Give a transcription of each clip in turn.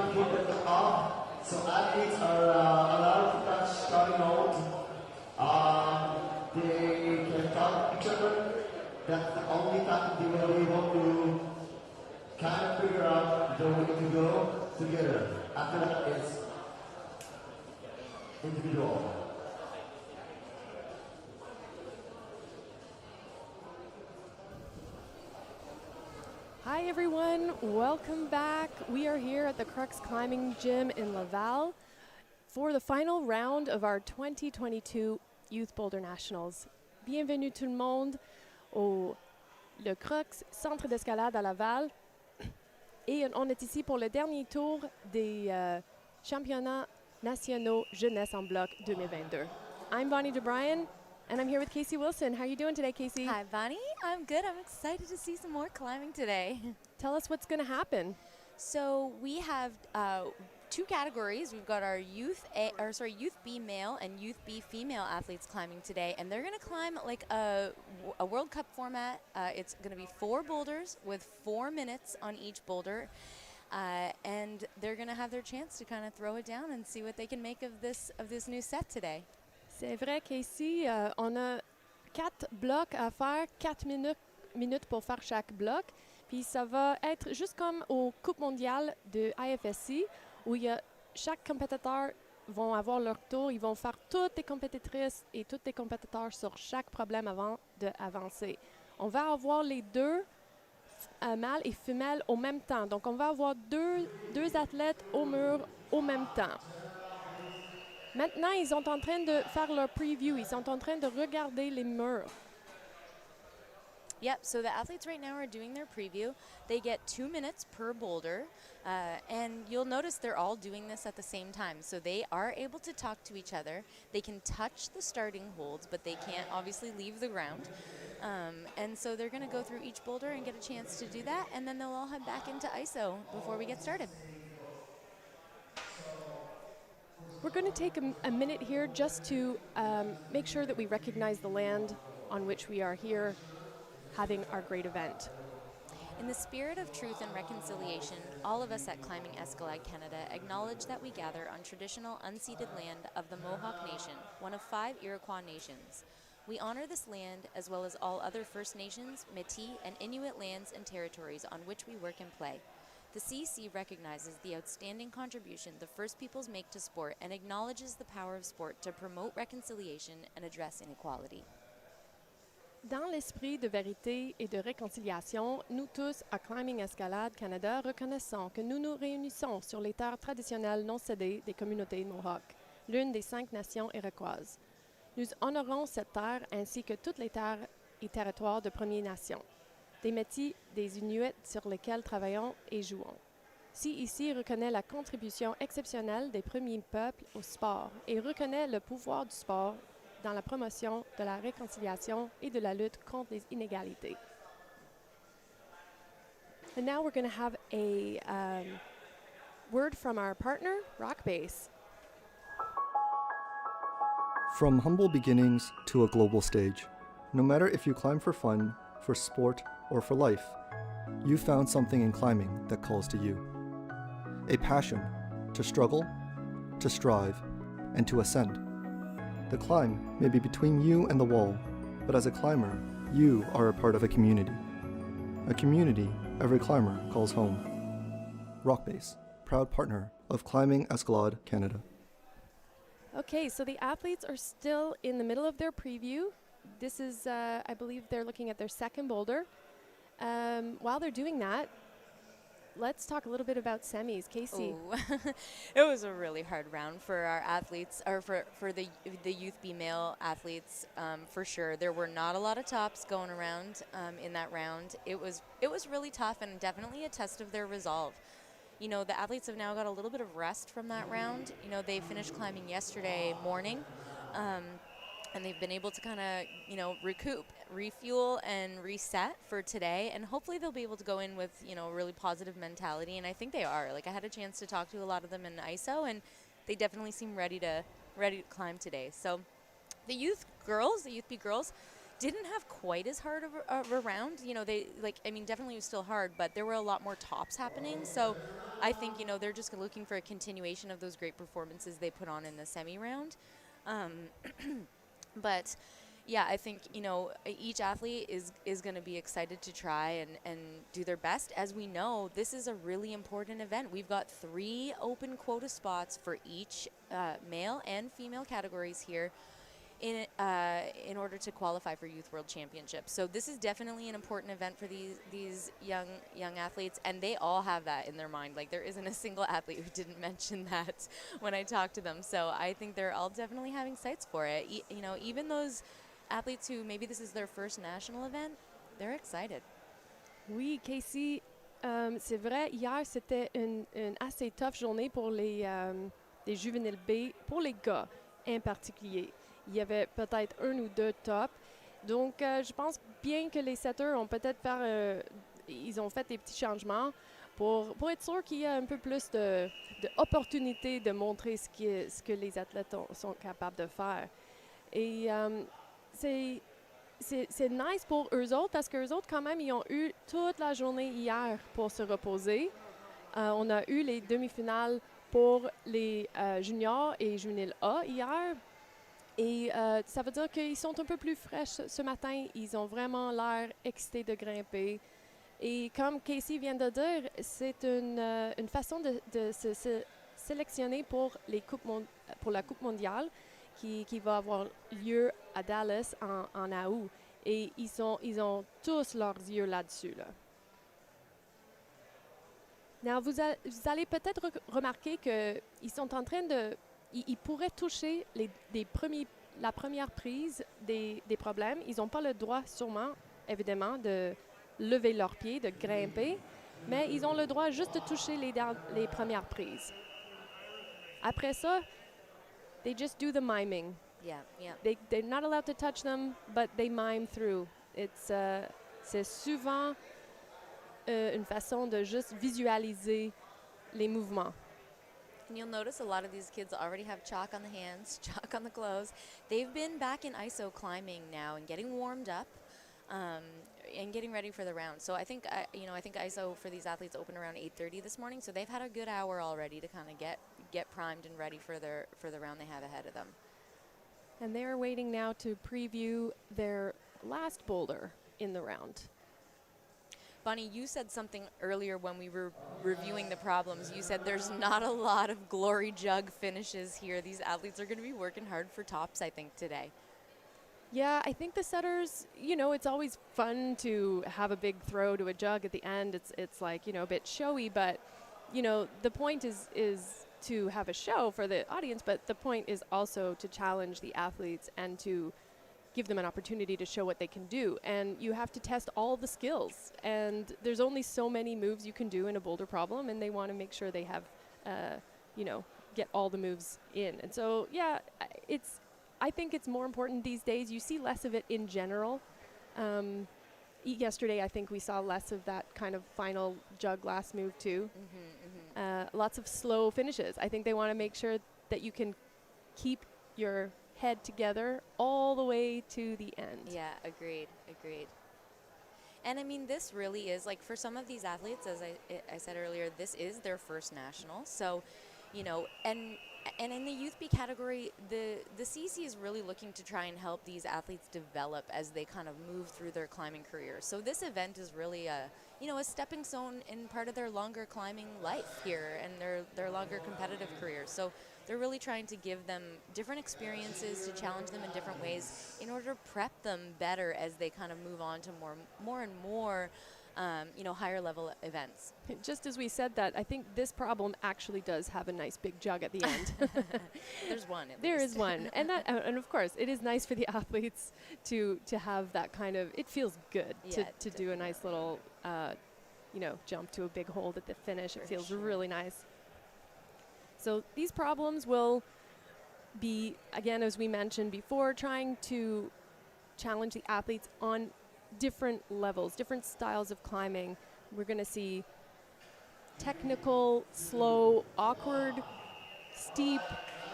5 feet at the top, so athletes are allowed to touch starting hold. They can talk to each other. That's the only time they will be able to kind of figure out the way to go together. After that, it's individual. Hi everyone, welcome back. We are here at the Crux Climbing Gym in Laval for the final round of our 2022 Youth Boulder Nationals. Bienvenue tout le monde au le Crux Centre d'escalade à Laval. Et on est ici pour le dernier tour des championnats nationaux jeunesse en bloc 2022. I'm Bonnie DeBryan, and I'm here with Casey Wilson. How are you doing today, Casey? Hi, Bonnie. I'm good. I'm excited to see some more climbing today. Tell us what's going to happen. So we have two categories. We've got our Youth B male and Youth B female athletes climbing today, and they're going to climb like a World Cup format. It's going to be 4 boulders with 4 minutes on each boulder, and they're going to have their chance to kind of throw it down and see what they can make of this new set today. C'est vrai qu'ici, on a 4 blocs à faire, 4 minutes pour faire chaque bloc. Puis ça va être juste comme aux Coupes mondiales de IFSC, où chaque compétiteur vont avoir leur tour. Ils vont faire toutes les compétitrices et tous les compétiteurs sur chaque problème avant d'avancer. On va avoir les deux, mâles et femelles, au même temps. Donc, on va avoir deux athlètes au mur au même temps. Maintenant, ils sont en train de faire leur preview. Ils sont en train de regarder les murs. Yep, so the athletes right now are doing their preview. They get 2 minutes per boulder, and you'll notice they're all doing this at the same time. So they are able to talk to each other. They can touch the starting holds, but they can't obviously leave the ground. And so they're going to go through each boulder and get a chance to do that, and then they'll all head back into ISO before we get started. We're going to take a minute here just to make sure that we recognize the land on which we are here having our great event. In the spirit of truth and reconciliation, all of us at Climbing Escalade Canada acknowledge that we gather on traditional unceded land of the Mohawk Nation, one of 5 Iroquois nations. We honor this land as well as all other First Nations, Métis, and Inuit lands and territories on which we work and play. The CEC recognizes the outstanding contribution the First Peoples make to sport and acknowledges the power of sport to promote reconciliation and address inequality. Dans l'esprit de vérité et de réconciliation, nous tous, à Climbing Escalade Canada, reconnaissons que nous nous réunissons sur les terres traditionnelles non cédées des communautés Mohawk, l'une des 5 nations iroquoises. Nous honorons cette terre ainsi que toutes les terres et territoires de Premières Nations, des Métis, des Inuits sur lesquels travaillons et jouons. CEC reconnaît la contribution exceptionnelle des premiers peuples au sport et reconnaît le pouvoir du sport dans la promotion de la réconciliation et de la lutte contre les inégalités. And now we're going to have a word from our partner, Rockbase. From humble beginnings to a global stage, no matter if you climb for fun, for sport, or for life, you found something in climbing that calls to you. A passion to struggle, to strive, and to ascend. The climb may be between you and the wall, but as a climber, you are a part of a community. A community every climber calls home. Rockbase, proud partner of Climbing Escalade Canada. Okay, so the athletes are still in the middle of their preview. This is, I believe they're looking at their second boulder. While they're doing that, let's talk a little bit about semis. Casey. It was a really hard round for our athletes, or for the Youth B male athletes, for sure. There were not a lot of tops going around in that round. It was really tough and definitely a test of their resolve. You know, the athletes have now got a little bit of rest from that round. You know, they finished climbing yesterday morning, and they've been able to kind of, you know, recoup, refuel, and reset for today. And hopefully they'll be able to go in with, you know, a really positive mentality. And I think they are. Like, I had a chance to talk to a lot of them in ISO, and they definitely seem ready to climb today. So the Youth B girls, didn't have quite as hard of a round. You know, definitely it was still hard, but there were a lot more tops happening. So I think, they're just looking for a continuation of those great performances they put on in the semi-round. But yeah, I think, each athlete is going to be excited to try and do their best. As we know, this is a really important event. We've got 3 open quota spots for each male and female categories here in order to qualify for Youth World Championships. So this is definitely an important event for these young athletes, and they all have that in their mind. Like, there isn't a single athlete who didn't mention that when I talked to them. So I think they're all definitely having sights for it. Even those athletes who maybe this is their first national event, they're excited. Oui, Casey, c'est vrai, hier, c'était une assez tough journée pour les juvéniles B, pour les gars en particulier. Il y avait peut-être 1 ou 2 tops. Donc, je pense bien que les setters ont peut-être ils ont fait des petits changements pour être sûr qu'il y a un peu plus d'opportunités de montrer ce que les athlètes sont capables de faire. Et c'est nice pour eux autres parce qu'eux autres, quand même, ils ont eu toute la journée hier pour se reposer. On a eu les demi-finales pour les juniors et juvéniles A hier. Et ça veut dire qu'ils sont un peu plus fraîches ce matin. Ils ont vraiment l'air excités de grimper. Et comme Casey vient de dire, c'est une façon de se sélectionner pour la Coupe mondiale qui va avoir lieu à Dallas en août. Et ils ont tous leurs yeux là-dessus. Là. Now, vous allez peut-être remarquer qu'ils sont en train de... Ils pourraient toucher la première prise des problèmes. Ils n'ont pas le droit, sûrement, évidemment, de lever leurs pieds, de grimper, mais ils ont le droit juste de toucher les premières prises. Après ça, they just do the miming. Yeah. They're not allowed to touch them, but they mime through. C'est souvent une façon de juste visualiser les mouvements. And you'll notice a lot of these kids already have chalk on the hands, chalk on the clothes. They've been back in ISO climbing now and getting warmed up and getting ready for the round. So I think ISO for these athletes opened around 8:30 this morning. So they've had a good hour already to kind of get primed and ready for the round they have ahead of them. And they're waiting now to preview their last boulder in the round. Bonnie, you said something earlier when we were reviewing the problems. You said there's not a lot of glory jug finishes here. These athletes are going to be working hard for tops, I think, today. Yeah, I think the setters, it's always fun to have a big throw to a jug at the end. It's like, a bit showy, but, the point is to have a show for the audience, but the point is also to challenge the athletes and to give them an opportunity to show what they can do. And you have to test all the skills. And there's only so many moves you can do in a boulder problem, and they want to make sure they have, get all the moves in. And so, yeah, I think it's more important these days. You see less of it in general. Yesterday, I think we saw less of that kind of final jug last move too. Lots of slow finishes. I think they want to make sure that you can keep your head together all the way to the end. Yeah, agreed. And I mean, this really is, like, for some of these athletes, as I said earlier, this is their first national. So, and in the Youth B category, the CEC is really looking to try and help these athletes develop as they kind of move through their climbing careers. So this event is really a stepping stone in part of their longer climbing life here and their longer competitive careers. So they're really trying to give them different experiences, to challenge them in different ways in order to prep them better as they kind of move on to more and more higher level events. Just as we said that, I think this problem actually does have a nice big jug at the end. There's one. There is one, and and of course it is nice for the athletes to have that kind of. It feels good to do a nice little, jump to a big hold at the finish. It feels really nice. So these problems will be, again, as we mentioned before, trying to challenge the athletes on different levels, different styles of climbing. We're going to see technical, slow, awkward, steep,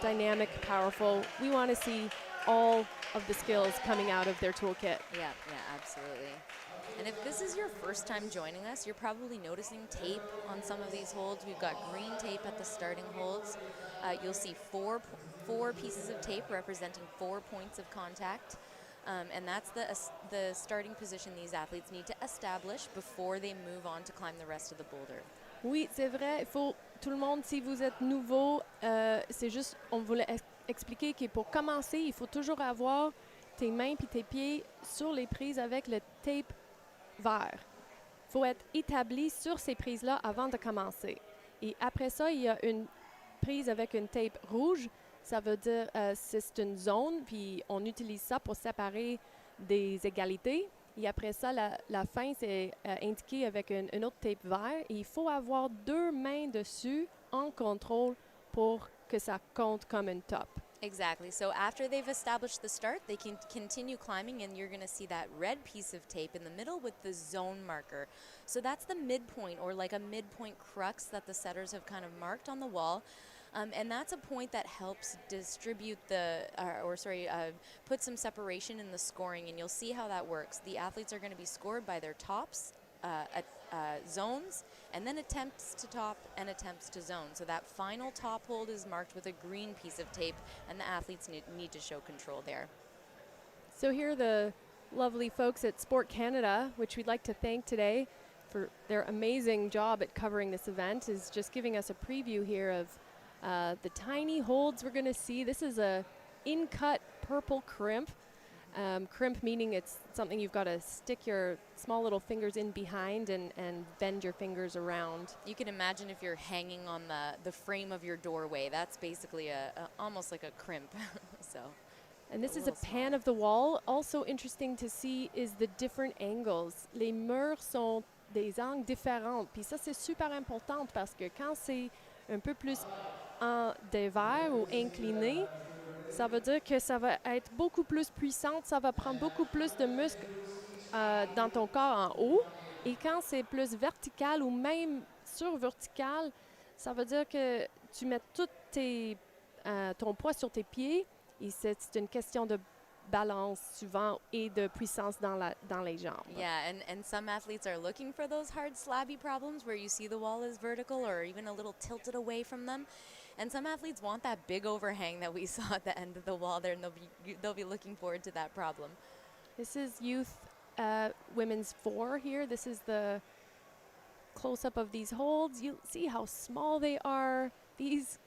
dynamic, powerful. We want to see all of the skills coming out of their toolkit. Yeah, absolutely. And if this is your first time joining us, you're probably noticing tape on some of these holds. We've got green tape at the starting holds. You'll see four pieces of tape representing 4 points of contact. And that's the starting position these athletes need to establish before they move on to climb the rest of the boulder. Oui, c'est vrai. Il faut, tout le monde, si vous êtes nouveau, c'est juste, on voulait expliquer que pour commencer, il faut toujours avoir tes mains puis tes pieds sur les prises avec le tape vert. Il faut être établi sur ces prises-là avant de commencer. Et après ça, il y a une prise avec une tape rouge. Ça veut dire c'est une zone, puis on utilise ça pour séparer des égalités. Et après ça, la fin, c'est indiqué avec une autre tape vert. Et il faut avoir 2 mains dessus en contrôle pour que ça compte comme une top. Exactly. So after they've established the start, they can continue climbing, and you're going to see that red piece of tape in the middle with the zone marker. So that's the midpoint, or like a midpoint crux that the setters have kind of marked on the wall. And that's a point that helps distribute put some separation in the scoring, and you'll see how that works. The athletes are going to be scored by their tops, zones, and then attempts to top and attempts to zone. So that final top hold is marked with a green piece of tape, and the athletes need to show control there. So here are the lovely folks at Sport Canada, which we'd like to thank today for their amazing job at covering this event, is just giving us a preview here of the tiny holds we're going to see. This is a in-cut purple crimp. Crimp meaning it's something you've got to stick your small little fingers in behind and bend your fingers around. You can imagine if you're hanging on the frame of your doorway. That's basically almost like a crimp. And this is a pan of the wall. Also interesting to see is the different angles. Les murs sont des angles différents. Puis ça, c'est super important parce que quand c'est un peu plus en dévers ou incliné, ça veut dire que ça va être beaucoup plus puissante, ça va prendre beaucoup plus de muscles dans ton corps en haut. Et quand c'est plus vertical ou même sur-vertical, ça veut dire que tu mets tout ton poids sur tes pieds et c'est une question de balance souvent et de puissance dans les jambes. Yeah, and some athletes are looking for those hard slabby problems where you see the wall is vertical or even a little tilted away from them. And some athletes want that big overhang that we saw at the end of the wall there, and they'll be looking forward to that problem. This is youth women's 4 here. This is the close-up of these holds. You see how small they are. These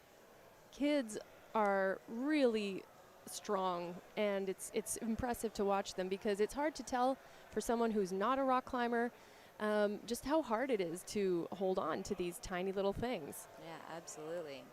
kids are really strong, and it's impressive to watch them because it's hard to tell for someone who's not a rock climber just how hard it is to hold on to these tiny little things. Yeah, absolutely.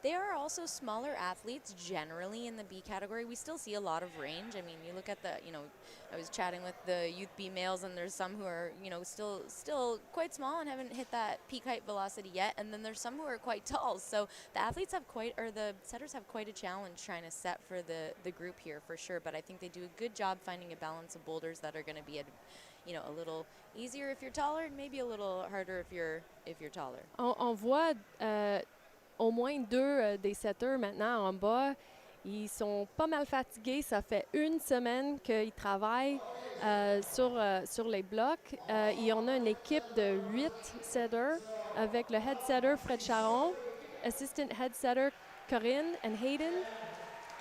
They are also smaller athletes generally in the B category. We still see a lot of range. I mean, you look at I was chatting with the youth B males, and there's some who are, still quite small and haven't hit that peak height velocity yet. And then there's some who are quite tall. So the athletes the setters have quite a challenge trying to set for the group here for sure. But I think they do a good job finding a balance of boulders that are going to be a little easier if you're taller and maybe a little harder if you're taller. On voit au moins 2 des setters maintenant en bas. Ils sont pas mal fatigués. Ça fait 1 semaine qu'ils travaillent sur les blocs. Et on a une équipe de 8 setters avec le head setter Fred Charon, assistant head setter Corinne and Hayden,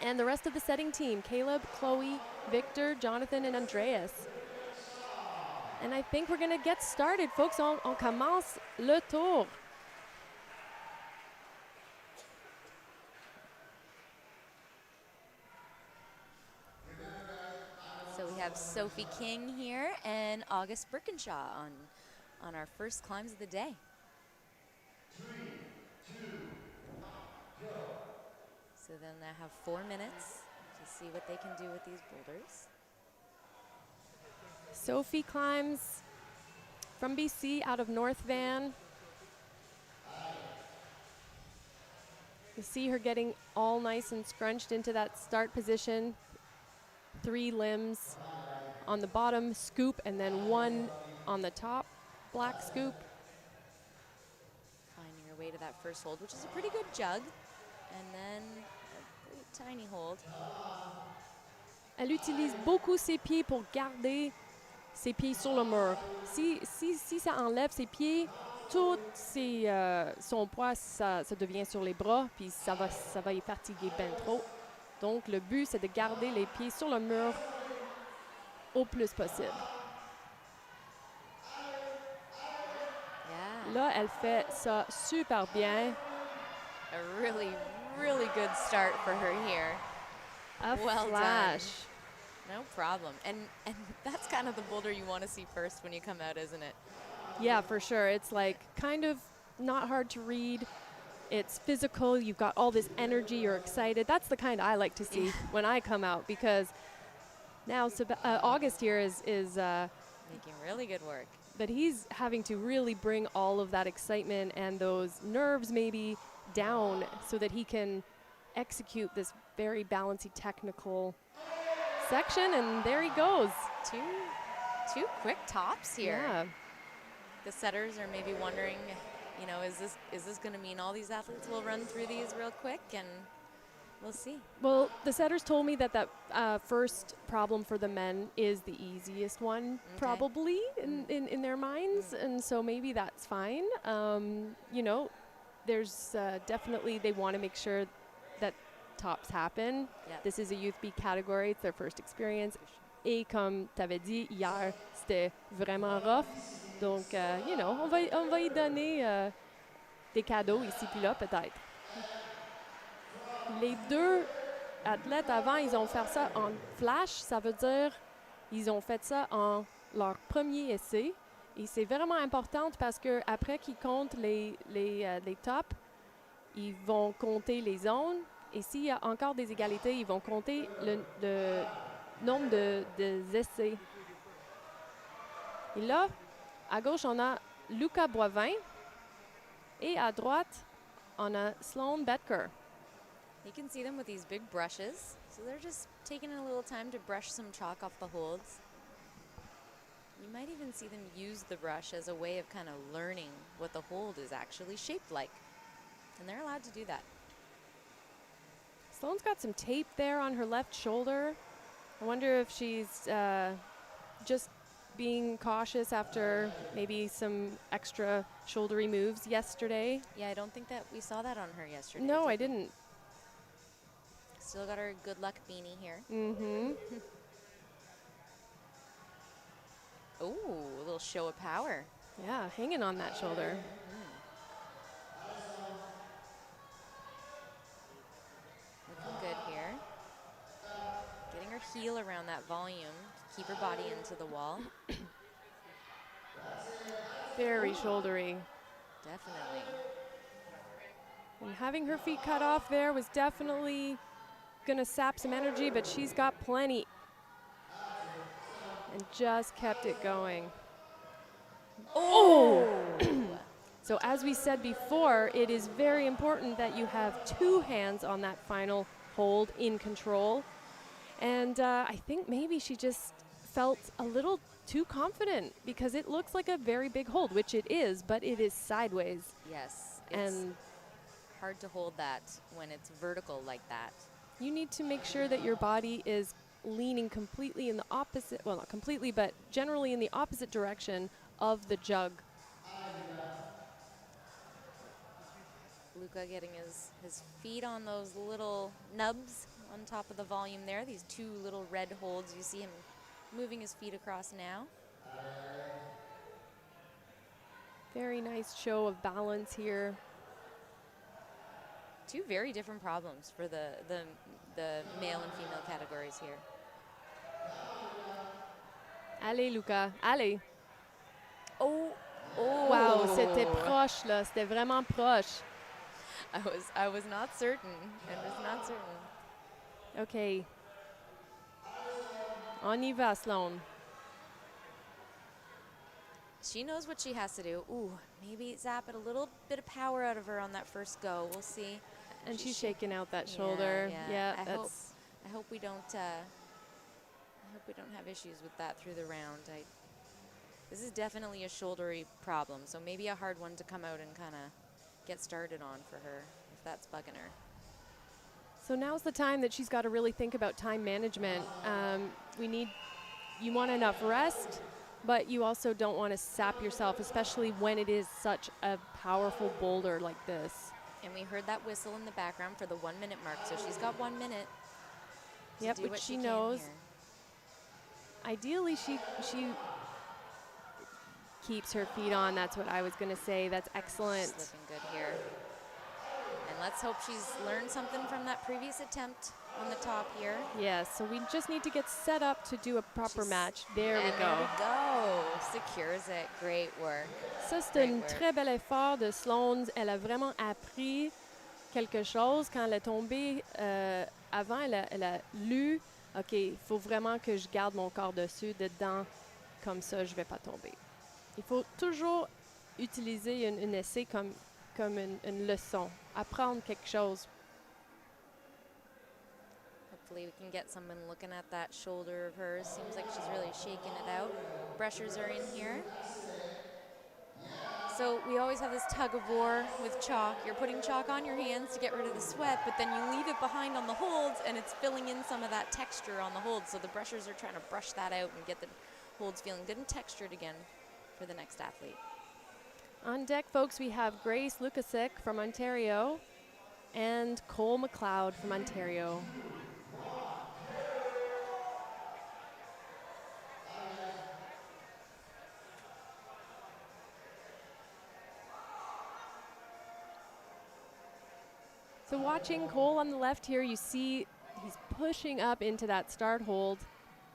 and the rest of the setting team, Caleb, Chloe, Victor, Jonathan, and Andreas. And I think we're going to get started, folks. On commence le tour. So we have Sophie King here and August Birkenshaw on our first climbs of the day. 3, 2, 1, go. So then they have 4 minutes to see what they can do with these boulders. Sophie climbs from BC out of North Van. You see her getting all nice and scrunched into that start position. 3 limbs on the bottom scoop and then 1 on the top black scoop. Finding her way to that first hold, which is a pretty good jug. And then a tiny hold. Elle utilise beaucoup ses pieds pour garder ses pieds sur le mur. Si ça enlève ses pieds, tout son poids, ça devient sur les bras, puis ça va y fatiguer ben trop. Donc, le but, c'est de garder les pieds sur le mur au plus possible. Yeah. Là, elle fait ça super bien. A really, really good start for her here. A Well flash. No problem. And that's kind of the boulder you want to see first when you come out, isn't it? Yeah, for sure. It's like kind of not hard to read. It's physical. You've got all this energy. You're excited. That's the kind I like to see when I come out, because now August here is Making really good work. but he's having to really bring all of that excitement and those nerves maybe down so that he can execute this very balancy technical section, and there he goes. Two quick tops here. Yeah. The setters are maybe wondering, you know, is this going to mean all these athletes will run through these real quick? And we'll see. Well, the setters told me that first problem for the men is the easiest one, probably in their minds, and so maybe that's fine. You know, there's definitely, they want to make sure that tops happen. Yep. This is a Youth B category. It's their first experience. Et comme tu avais dit hier, c'était vraiment rough. Donc, you know, on va y donner des cadeaux ici puis là, peut-être. Les deux athlètes avant, ils ont fait ça en flash. Ça veut dire ils ont fait ça en leur premier essai. Et c'est vraiment important parce que après qu'ils comptent les tops, ils vont compter les zones. Et s'il y a encore des égalités, ils vont compter le nombre de essais. Et là, à gauche, on a Luca Boivin. Et à droite, on a Sloan Betker. You can see them with these big brushes. So they're just taking a little time to brush some chalk off the holds. You might even see them use the brush as a way of kind of learning what the hold is actually shaped like. And they're allowed to do that. Sloan's got some tape there on her left shoulder. I wonder if she's just being cautious after maybe some extra shouldery moves yesterday. Yeah, I don't think that we saw that on her yesterday. No, I didn't. Still got her good luck beanie here. Mm-hmm. Ooh, a little show of power. Yeah, hanging on that shoulder. Looking good here. Getting her heel around that volume to keep her body into the wall. Very shouldery. Definitely. And having her feet cut off there was definitely gonna sap some energy, but she's got plenty. And just kept it going. Oh! So as we said before, it is very important that you have two hands on that final hold in control. And I think maybe she just felt a little too confident because it looks like a very big hold, which it is, but it is sideways. Yes. And hard to hold that when it's vertical like that. you need to make sure that your body is leaning completely in the opposite, well, not completely, but generally in the opposite direction of the jug. Luca getting his feet on those little nubs on top of the volume there. These two little red holds. You see him moving his feet across now. Very nice show of balance here. Two very different problems for the male and female categories here. Allez, Luca, allez. Oh, Wow, c'était proche, là. C'était vraiment proche. I was not certain. I was not certain. OK. On y va, Sloan. She knows what she has to do. Ooh, maybe zap it a little bit of power out of her on that first go. We'll see. And she's shaking out that shoulder. Yeah, I hope we don't have issues with that through the round. This is definitely a shouldery problem, so maybe a hard one to come out and kind of get started on for her if that's bugging her. So now's the time that she's got to really think about time management. You want enough rest, but you also don't want to sap yourself, especially when it is such a powerful boulder like this. And we heard that whistle in the background for the 1 minute mark, so she's got 1 minute. Yep, do but what she can knows. here. Ideally, she keeps her feet on. That's what I was going to say. That's excellent. She's looking good here. And let's hope she's learned something from that previous attempt on the top here. Yes, so we just need to get set up to do a proper match. There we And go. there we go. Secures it. Great work. Ça, c'est un très bel effort de Sloan. Elle a vraiment appris quelque chose. Quand elle est tombée avant, elle a lu, OK, il faut vraiment que je garde mon corps dessus, dedans, comme ça, je ne vais pas tomber. Il faut toujours utiliser un essai comme une leçon, apprendre quelque chose. Hopefully we can get someone looking at that shoulder of hers. Seems like she's really shaking it out. Brushers are in here. So we always have this tug of war with chalk. You're putting chalk on your hands to get rid of the sweat, but then you leave it behind on the holds, and it's filling in some of that texture on the holds. So the brushers are trying to brush that out and get the holds feeling good and textured again for the next athlete. On deck, folks, we have Grace Lucasic from Ontario and Cole McLeod from Ontario. So watching Cole on the left here, you see he's pushing up into that start hold,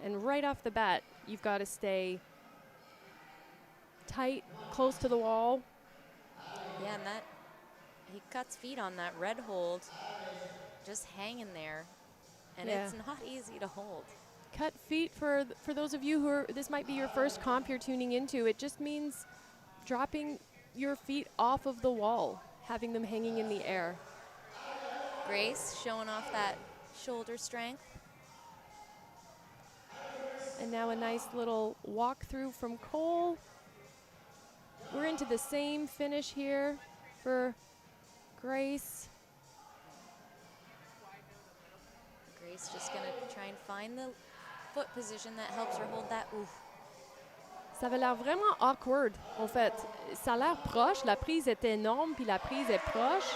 and right off the bat, you've got to stay tight, close to the wall. Yeah, and he cuts feet on that red hold, just hanging there, and it's not easy to hold. Cut feet, for those of you who this might be your first comp you're tuning into, it just means dropping your feet off of the wall, having them hanging in the air. Grace showing off that shoulder strength. And now a nice little walkthrough from Cole. We're into the same finish here for Grace. Grace just going to try and find the foot position that helps her hold that. Ooh. Ça avait l'air vraiment awkward, en fait. Ça a l'air proche. La prise est énorme, puis la prise est proche.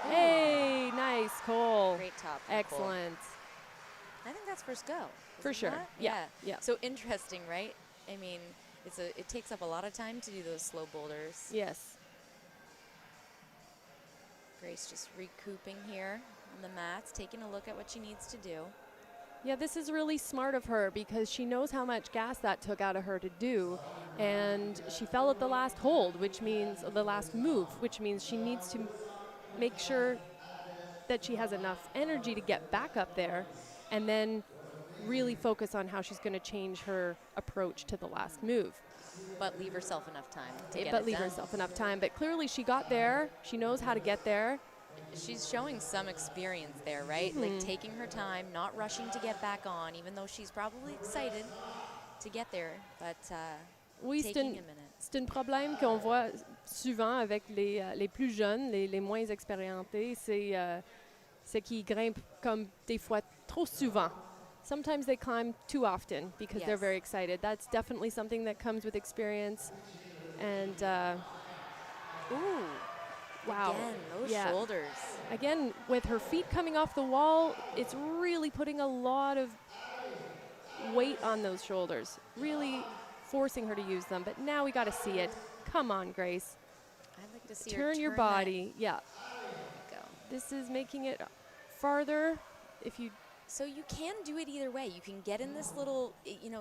Ooh. Hey, nice, Cole. Great top. Excellent. Cole. I think that's first go. For sure. Yeah. So interesting, right? I mean, it takes up a lot of time to do those slow boulders. Yes. Grace just recouping here on the mats, taking a look at what she needs to do. Yeah, this is really smart of her because she knows how much gas that took out of her to do. And she fell at the last hold, which means the last move, which means she needs to make sure that she has enough energy to get back up there and then really focus on how she's going to change her approach to the last move. But leave herself enough time to get But it leave done. herself enough time. But clearly she got there. She knows how to get there. She's showing some experience there, right? Like taking her time, not rushing to get back on, even though she's probably excited to get there, but Oui, taking a minute. C'est un problème qu'on voit souvent avec les plus jeunes, les moins expérimentés, c'est qu'ils grimpent comme des fois trop souvent. Sometimes they climb too often because they're very excited. That's definitely something that comes with experience. And Ooh. wow. Again, those shoulders. Again, with her feet coming off the wall, it's really putting a lot of weight on those shoulders, really forcing her to use them. But now we got to see it. Come on, Grace. I'd like to see her Turn your body. Yeah. There we go. This is making it farther. So you can do it either way. You can get in this little,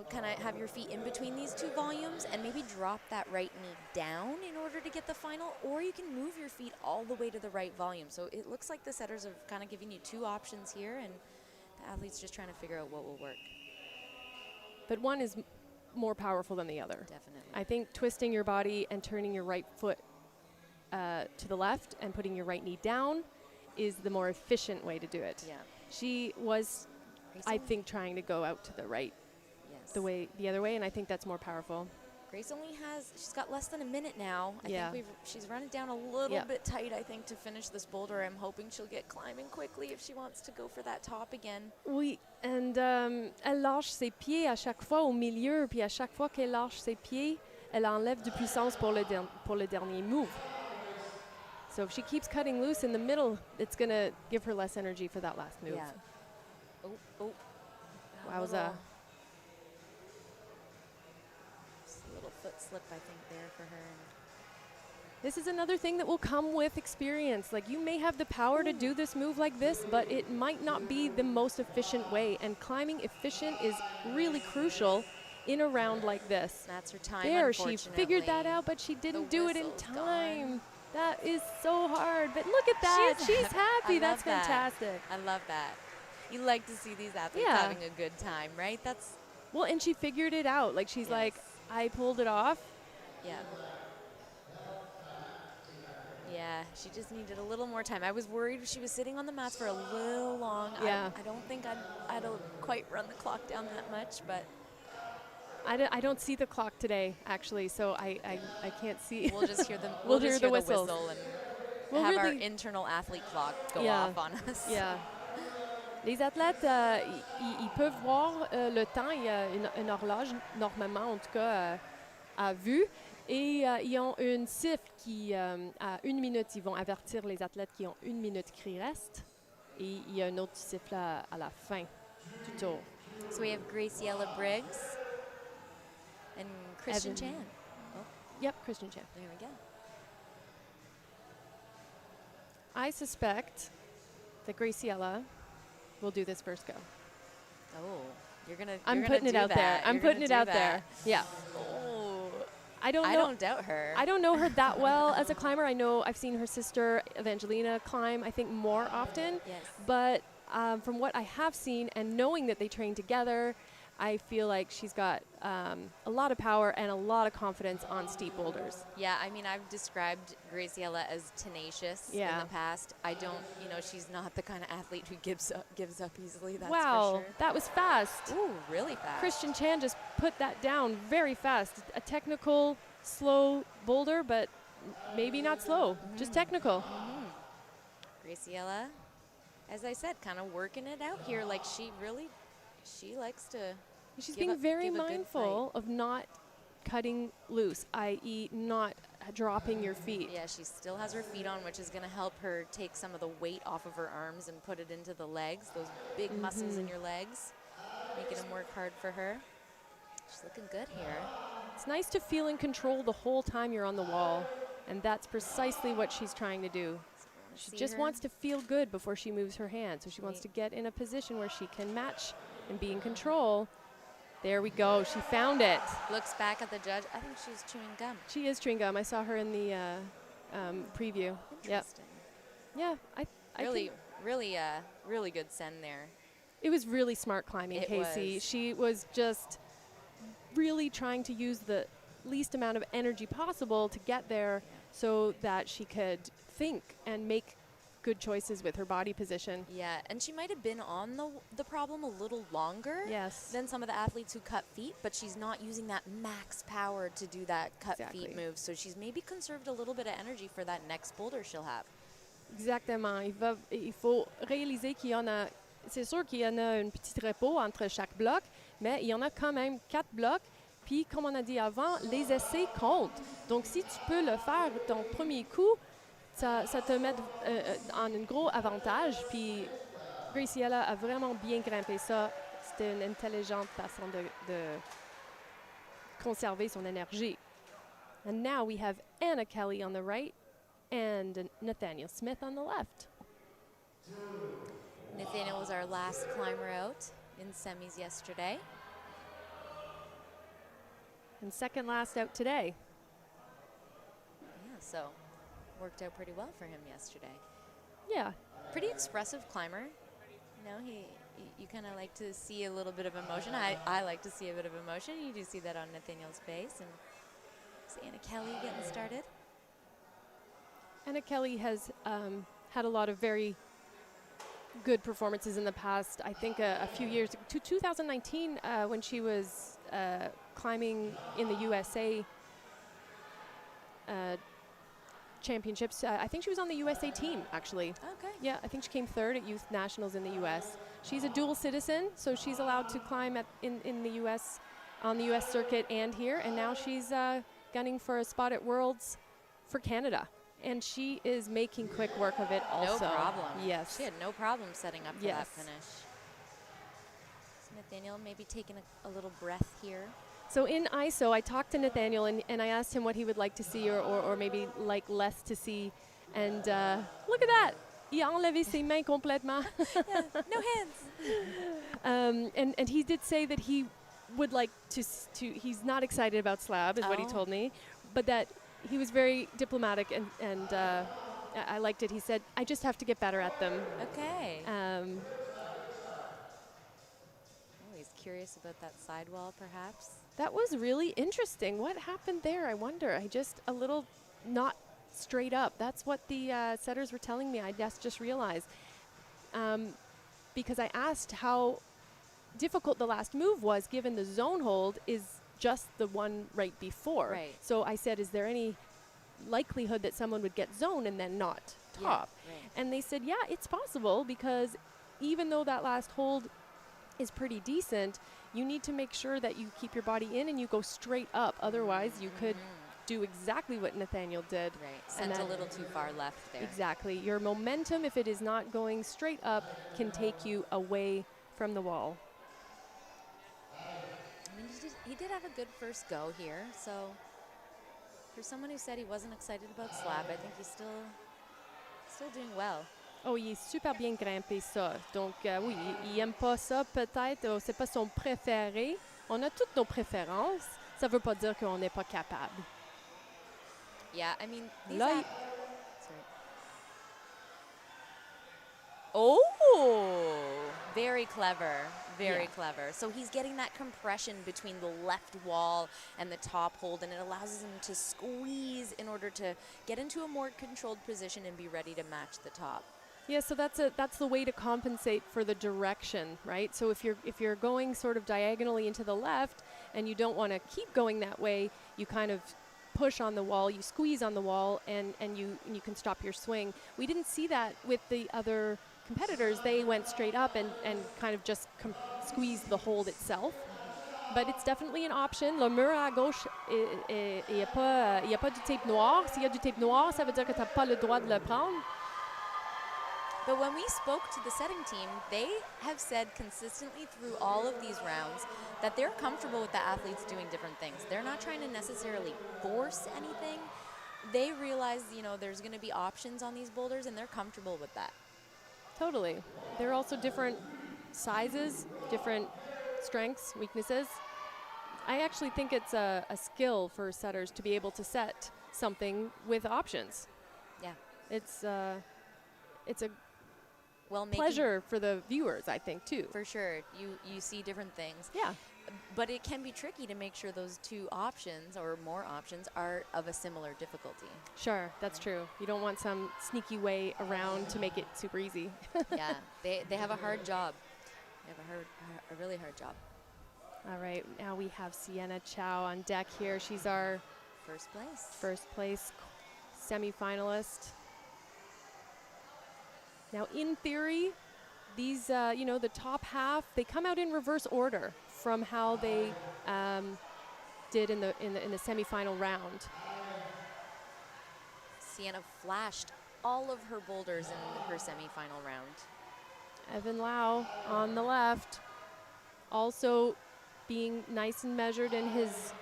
kind of have your feet in between these two volumes and maybe drop that right knee down in order to get the final, or you can move your feet all the way to the right volume. So it looks like the setters are kind of giving you two options here, and the athlete's just trying to figure out what will work. But one is more powerful than the other. Definitely. I think twisting your body and turning your right foot to the left and putting your right knee down is the more efficient way to do it. Yeah. She was, I think, trying to go out to the right, Yes. the other way, and I think that's more powerful. Grace she's got less than a minute now. Yeah. I think she's running down a little bit tight, I think, to finish this boulder. I'm hoping she'll get climbing quickly if she wants to go for that top again. Oui, and elle lâche ses pieds à chaque fois au milieu, puis à chaque fois qu'elle lâche ses pieds, elle enlève de puissance pour le dernier move. So if she keeps cutting loose in the middle, it's going to give her less energy for that last move. Yeah. Oh. Wowza. Just a little foot slip, I think, there for her. This is another thing that will come with experience. Like, you may have the power to do this move like this, but it might not be the most efficient way. And climbing efficient is really crucial in a round like this. That's her time, There, she figured that out, but she didn't do it in time. Gone. That is so hard. But look at that. She's happy. That's fantastic. I love that. You like to see these athletes having a good time, right? Well, and she figured it out. Like, she's like, I pulled it off. Yeah. Yeah, she just needed a little more time. I was worried she was sitting on the mats for a little long. Yeah. I don't think I'd quite run the clock down that much, but I don't see the clock today, actually, so I can't see. We'll just hear the we'll hear the whistle and we'll have really our internal athlete clock go off on us. Yeah. Les athlètes, ils peuvent voir le temps. Il y a une horloge, normalement, en tout cas, à vue. Et ils ont une siffle qui, à 1 minute, ils vont avertir les athlètes qui ont 1 minute qui reste. Et il y a un autre siffle à la fin du tour. So we have Graciela Briggs and Christian Evan. Chan. Oh, Yep, Christian Chan. there we go. I suspect that Graciela will do this first go. Oh, I'm putting it out there. I'm putting it out there. Yeah. Oh, I don't know. I don't doubt her. I don't know her that well as a climber. I know I've seen her sister Evangelina climb, I think, more often. Yes. But from what I have seen and knowing that they train together, I feel like she's got a lot of power and a lot of confidence on steep boulders. Yeah, I mean, I've described Graciela as tenacious in the past. I don't, she's not the kind of athlete who gives up easily, that's for sure. That was fast. Ooh, really fast. Christian Chan just put that down very fast. A technical, slow boulder, but maybe not slow, just technical. Graciela, as I said, kind of working it out here. Like, she likes to. She's being very mindful of not cutting loose, i.e. not dropping your feet. Yeah, she still has her feet on, which is going to help her take some of the weight off of her arms and put it into the legs, those big muscles in your legs, making them work hard for her. She's looking good here. It's nice to feel in control the whole time you're on the wall, and that's precisely what she's trying to do. She just wants to feel good before she moves her hand, so she wants to get in a position where she can match and be in control. There we go. She found it. Looks back at the judge. I think she's chewing gum. She is chewing gum. I saw her in the preview. Interesting. Yep. Yeah. Really good send there. It was really smart climbing, Casey. She was just really trying to use the least amount of energy possible to get there so that she could think and make good choices with her body position. Yeah, and she might have been on the problem a little longer than some of the athletes who cut feet, but she's not using that max power to do that cut feet move. So she's maybe conserved a little bit of energy for that next boulder she'll have. Exactement. Il faut réaliser qu'il y en a, c'est sûr qu'il y en a un petit repos entre chaque bloc, mais il y en a quand même 4 blocs. Puis, comme on a dit avant, les essais comptent. Donc, si tu peux le faire ton premier coup, ça te met en un gros avantage. Puis Graciela a vraiment bien grimpé ça. C'était une intelligente façon de conserver son énergie. And now we have Anna Kelly on the right and Nathaniel Smith on the left. Nathaniel was our last climber out in semis yesterday. And second last out today. Yeah, so worked out pretty well for him yesterday. Yeah. Pretty expressive climber. You kind of like to see a little bit of emotion. I like to see a bit of emotion. You do see that on Nathaniel's face. And Sienna Kelly getting started. Anna Kelly has had a lot of very good performances in the past. I think a few years to 2019 when she was climbing in the USA championships. I think she was on the USA team, actually. Okay. Yeah, I think she came third at youth nationals in the U.S. She's a dual citizen, so she's allowed to climb in the U.S. on the U.S. circuit and here. And now she's gunning for a spot at Worlds for Canada. And she is making quick work of it also. No problem. Yes. She had no problem setting up for Yes. that finish. So Nathaniel maybe taking a little breath here. So in ISO, I talked to Nathaniel and I asked him what he would like to see or maybe like less to see. And look at that. Il a enlevé ses mains complètement. Yeah, no hands. And he did say that he would like to he's not excited about slab, is what he Oh. told me, but that he was very diplomatic and I liked it. He said, I just have to get better at them. Okay. He's curious about that sidewall, perhaps. That was really interesting. What happened there? I wonder. I just a little not straight up. That's what the setters were telling me. I just realized. Because I asked how difficult the last move was, given the zone hold is just the one right before. Right. So I said, is there any likelihood that someone would get zone and then not top? Yeah, right. And they said, yeah, it's possible, because even though that last hold is pretty decent, you need to make sure that you keep your body in and you go straight up. Otherwise, you could do exactly what Nathaniel did. Right. And Sent a that- little too far left there. Exactly. Your momentum, if it is not going straight up, can take you away from the wall. I mean, he did have a good first go here. So for someone who said he wasn't excited about slab, I think he's still doing well. Oh, il est super bien grimpé, ça. Donc, oui, il aime pas ça, peut-être. C'est pas son préféré. On a toutes nos préférences. Ça veut pas dire qu'on n'est pas capable. Yeah, I mean, these Là, sorry. Oh, very clever. Very Yeah. clever. So he's getting that compression between the left wall and the top hold, and it allows him to squeeze in order to get into a more controlled position and be ready to match the top. Yeah, so that's the way to compensate for the direction, right? So if you're going sort of diagonally into the left and you don't want to keep going that way, you kind of push on the wall, you squeeze on the wall, and you can stop your swing. We didn't see that with the other competitors. They went straight up and kind of just squeezed the hold itself. But it's definitely an option. Le mur à gauche, il n'y a pas du tape noir. S'il y a du tape noir, ça veut dire que tu n'as pas le droit de le prendre. But when we spoke to the setting team, they have said consistently through all of these rounds that they're comfortable with the athletes doing different things. They're not trying to necessarily force anything. They realize, there's going to be options on these boulders, and they're comfortable with that. Totally. There are also different sizes, different strengths, weaknesses. I actually think it's a skill for setters to be able to set something with options. Yeah. It's a Well, pleasure for the viewers, I think, too. For sure. You see different things. Yeah. But it can be tricky to make sure those two options or more options are of a similar difficulty. Sure, that's true. You don't want some sneaky way around to make it super easy. Yeah, they have a hard job. They have a really hard job. All right, now we have Sienna Chao on deck here. She's our First place semi-finalist. Now, in theory, these, the top half, they come out in reverse order from how they did in the semi-final round. Sienna flashed all of her boulders in her semi-final round. Evan Lau on the left, also being nice and measured in his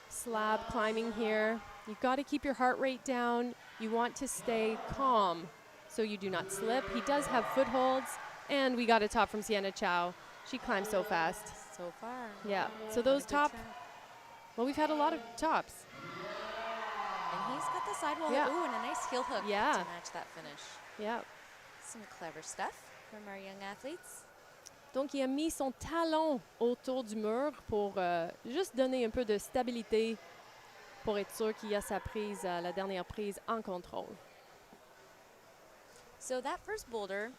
slab climbing here. You've got to keep your heart rate down. You want to stay calm so you do not slip. He does have footholds, and we got a top from Sienna Chao. She climbs so fast. So far. Yeah, so those top, well, we've had a lot of tops. And he's got the sidewall, Yeah. ooh, and a nice heel hook Yeah. to match that finish. Yeah. Some clever stuff from our young athletes. Donc, il a mis son talon autour du mur pour juste donner un peu de stabilité pour être sûr qu'il y a sa prise, la dernière prise en contrôle. So that first boulder,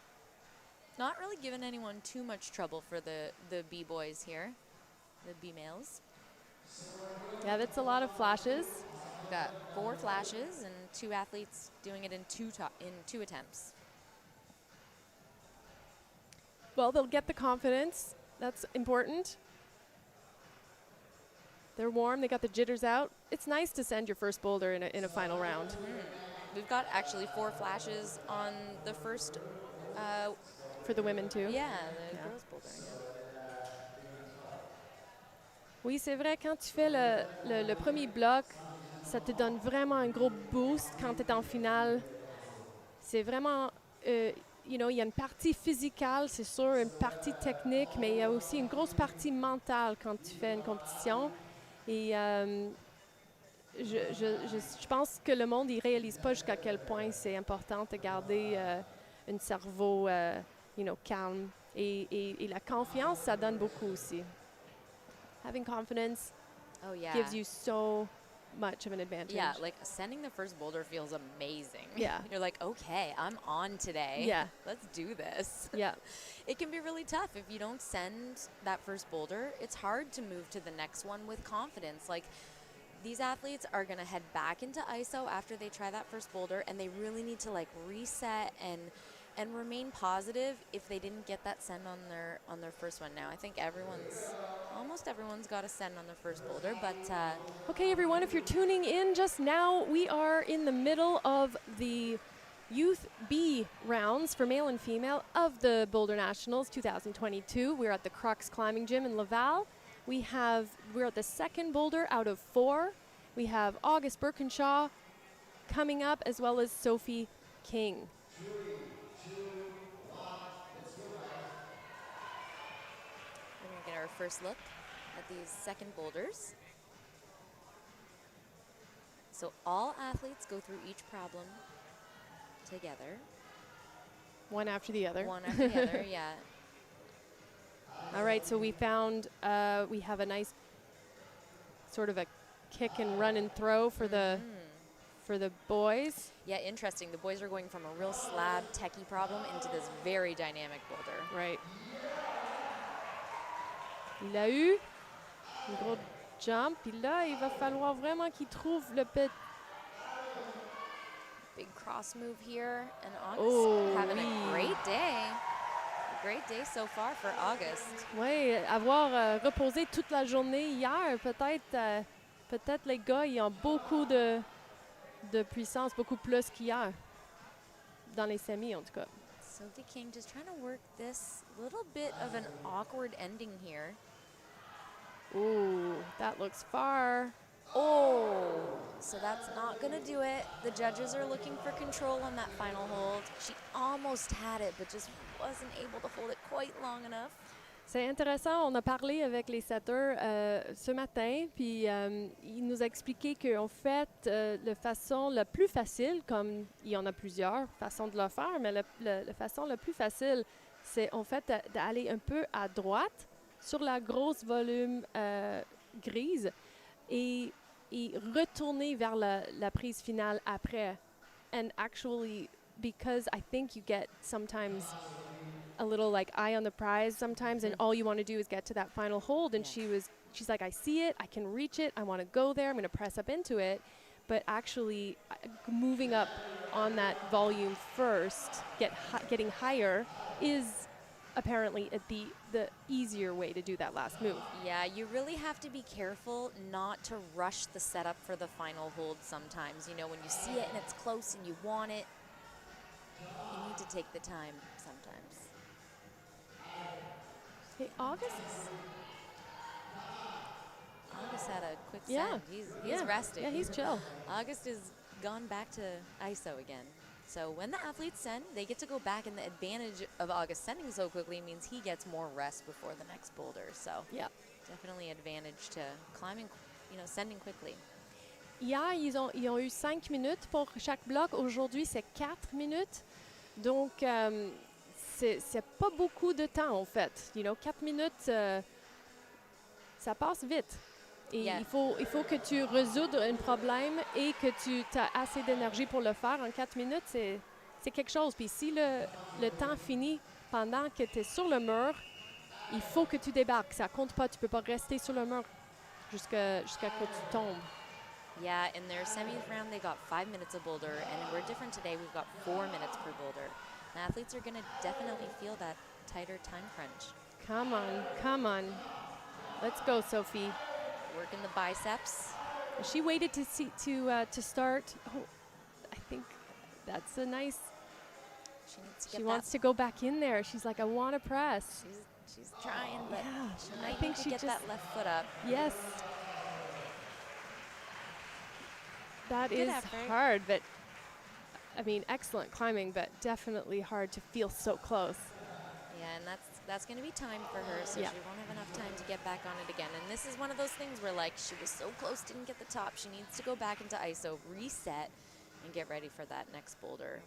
not really giving anyone too much trouble for the B-boys here, the B-males. Yeah, that's a lot of flashes. We've got 4 flashes and 2 athletes doing it in two attempts. Well, they'll get the confidence. That's important. They're warm. They got the jitters out. It's nice to send your first boulder in a final round. We've got actually 4 flashes on the first. For the women too. Yeah, the girls boulder. Oui, c'est vrai, quand tu fais le premier bloc, ça te donne vraiment un gros boost quand tu es en finale. C'est vraiment, il y a une partie physicale, c'est sûr, une partie technique, mais il y a aussi une grosse partie mentale quand tu fais une compétition. Et je pense que le monde ne réalise pas jusqu'à quel point c'est important de garder un cerveau calme. Et la confiance, ça donne beaucoup aussi. Having confidence gives you so much of an advantage. Yeah, like sending the first boulder feels amazing. Yeah. You're like, okay, I'm on today. Yeah. Let's do this. Yeah. It can be really tough if you don't send that first boulder. It's hard to move to the next one with confidence. Like, these athletes are going to head back into ISO after they try that first boulder, and they really need to like reset and remain positive if they didn't get that send on their first one. Now I think almost everyone's got a send on their first boulder, but Okay, everyone, if you're tuning in just now, we are in the middle of the Youth B rounds for male and female of the Boulder Nationals 2022. We're at the Crux Climbing Gym in Laval. We're at the second boulder out of 4. We have August Birkenshaw coming up, as well as Sophie King. we're going to get our first look at these second boulders. So all athletes go through each problem together. One after the other. One after the other, yeah. All right, so we found we have a nice sort of a kick and run and throw for the boys. Yeah, interesting. The boys are going from a real slab techie problem into this very dynamic boulder. Right. Il a eu un gros jump, puis là, il va falloir vraiment qu'il trouve le petit. Big cross move here, and August having a great day. A great day so far for August. Oui, avoir reposé toute la journée hier, peut-être les gars, ils ont beaucoup de puissance, beaucoup plus qu'hier. Dans les semis, en tout cas. Sophie King just trying to work this little bit of an awkward ending here. Ooh, that looks far. Oh, so that's not going to do it. The judges are looking for control on that final hold. She almost had it, but just wasn't able to hold it quite long enough. C'est intéressant, on a parlé avec les setters ce matin, puis il nous a expliqué qu'en fait, la façon la plus facile, comme il y en a plusieurs façons de le faire, mais la façon la plus facile, c'est en fait d'aller un peu à droite sur la grosse volume grise et retourner vers la prise finale après. And actually, because I think you get sometimes a little like eye on the prize sometimes, and all you want to do is get to that final hold. And she's like, I see it, I can reach it, I want to go there, I'm going to press up into it. But actually, moving up on that volume first, getting higher, is apparently the easier way to do that last move. Yeah, you really have to be careful not to rush the setup for the final hold sometimes. You know, when you see it and it's close and you want it, you need to take the time sometimes. Hey, August had a quick Yeah. send. He's resting. Yeah, he's chill. August has gone back to ISO again. So when the athletes send, they get to go back, and the advantage of August sending so quickly means he gets more rest before the next boulder. So Yeah. definitely advantage to climbing, sending quickly. Hier, ils ont eu 5 minutes pour chaque bloc. Aujourd'hui, c'est 4 minutes. Donc, c'est pas beaucoup de temps, en fait. 4 minutes, ça passe vite. Et Yeah. il faut que tu résoudes un problème et que tu as assez d'énergie pour le faire en 4 minutes. C'est quelque chose. Puis si le temps finit pendant que tu es sur le mur, il faut que tu débarques. Ça compte pas. Tu peux pas rester sur le mur. jusqu'à ce que tu tombes. Yeah, in their semis round, they got 5 minutes of boulder, and we're different today. We've got 4 minutes per boulder. And athletes are going to definitely feel that tighter time crunch. Come on, come on. Let's go, Sophie. Working the biceps. She waited to start. Oh, I think that's a nice. She needs to get She wants to go back in there. She's like, I want to press. She's trying, but Yeah, she I might think need she to get just- that left foot up. Yes. That Good is effort. hard, but I mean, excellent climbing, but definitely hard to feel so close. Yeah, and that's going to be time for her, so Yeah. she won't have enough time to get back on it again. And this is one of those things where, like, she was so close, didn't get the top. She needs to go back into ISO, reset, and get ready for that next boulder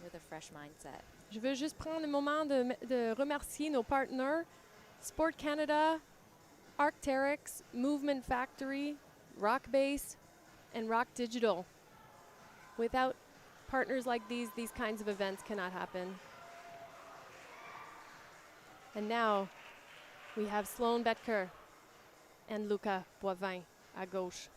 with a fresh mindset. Je veux juste prendre le moment de remercier nos partenaires, Sport Canada, Arc'teryx, Movement Factory, Rock Base, and Rock Digital. Without partners like these kinds of events cannot happen. And now we have Sloan Betker and Luca Boivin à gauche.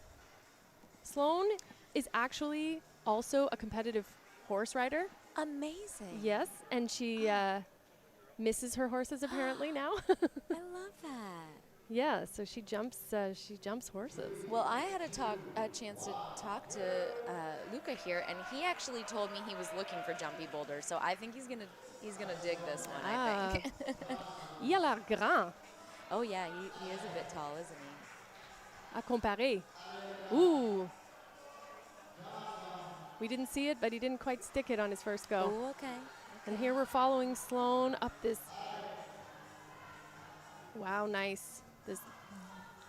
Sloan is actually also a competitive horse rider. Amazing. Yes, and she misses her horses apparently now. I love that. Yeah, so she jumps horses. Well, I had a chance to talk to Luca here, and he actually told me he was looking for jumpy boulders. So I think he's gonna dig this one. I think. Il a l'air grand Oh yeah, he is a bit tall, isn't he? à comparer. Ooh. We didn't see it, but he didn't quite stick it on his first go. Oh, okay. And here we're following Sloan up this. Wow, nice. This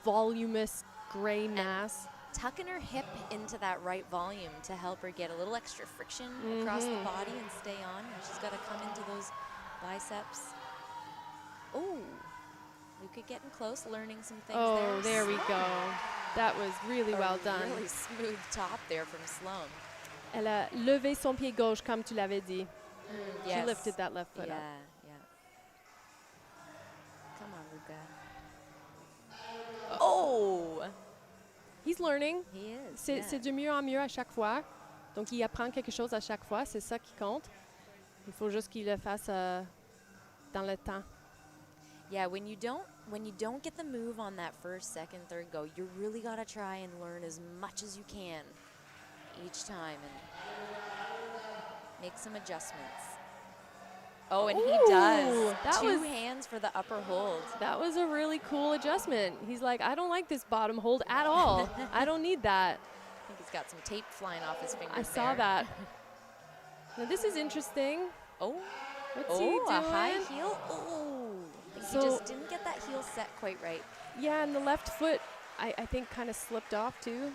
voluminous gray mass. Tucking her hip into that right volume to help her get a little extra friction across the body and stay on. And she's got to come into those biceps. Oh, Luca getting close, learning some things Oh, there we Sloan. go. That was really A well done. Really smooth top there from Sloan. Elle a levé son pied gauche, comme tu l'avais dit. She Yes. lifted that left foot Yeah, up. yeah. Come on, Luca. Oh! He's learning. He is. C'est yeah. de mieux en mieux à chaque fois. Donc, il apprend quelque chose à chaque fois. C'est ça qui compte. Il faut juste qu'il le fasse dans le temps. Yeah, when you don't get the move on that first, second, third go, you really got to try and learn as much as you can each time and make some adjustments. Oh, and he Ooh, does. that Two was- hands for the upper hold. That was a really cool adjustment. He's like, I don't like this bottom hold at all. I don't need that. I think he's got some tape flying off his fingers I saw there. that. Now, this is interesting. Oh, What's he doing? a high heel. Oh, I think So- he just didn't get that heel set quite right. Yeah, and the left foot, I think, kind of slipped off too.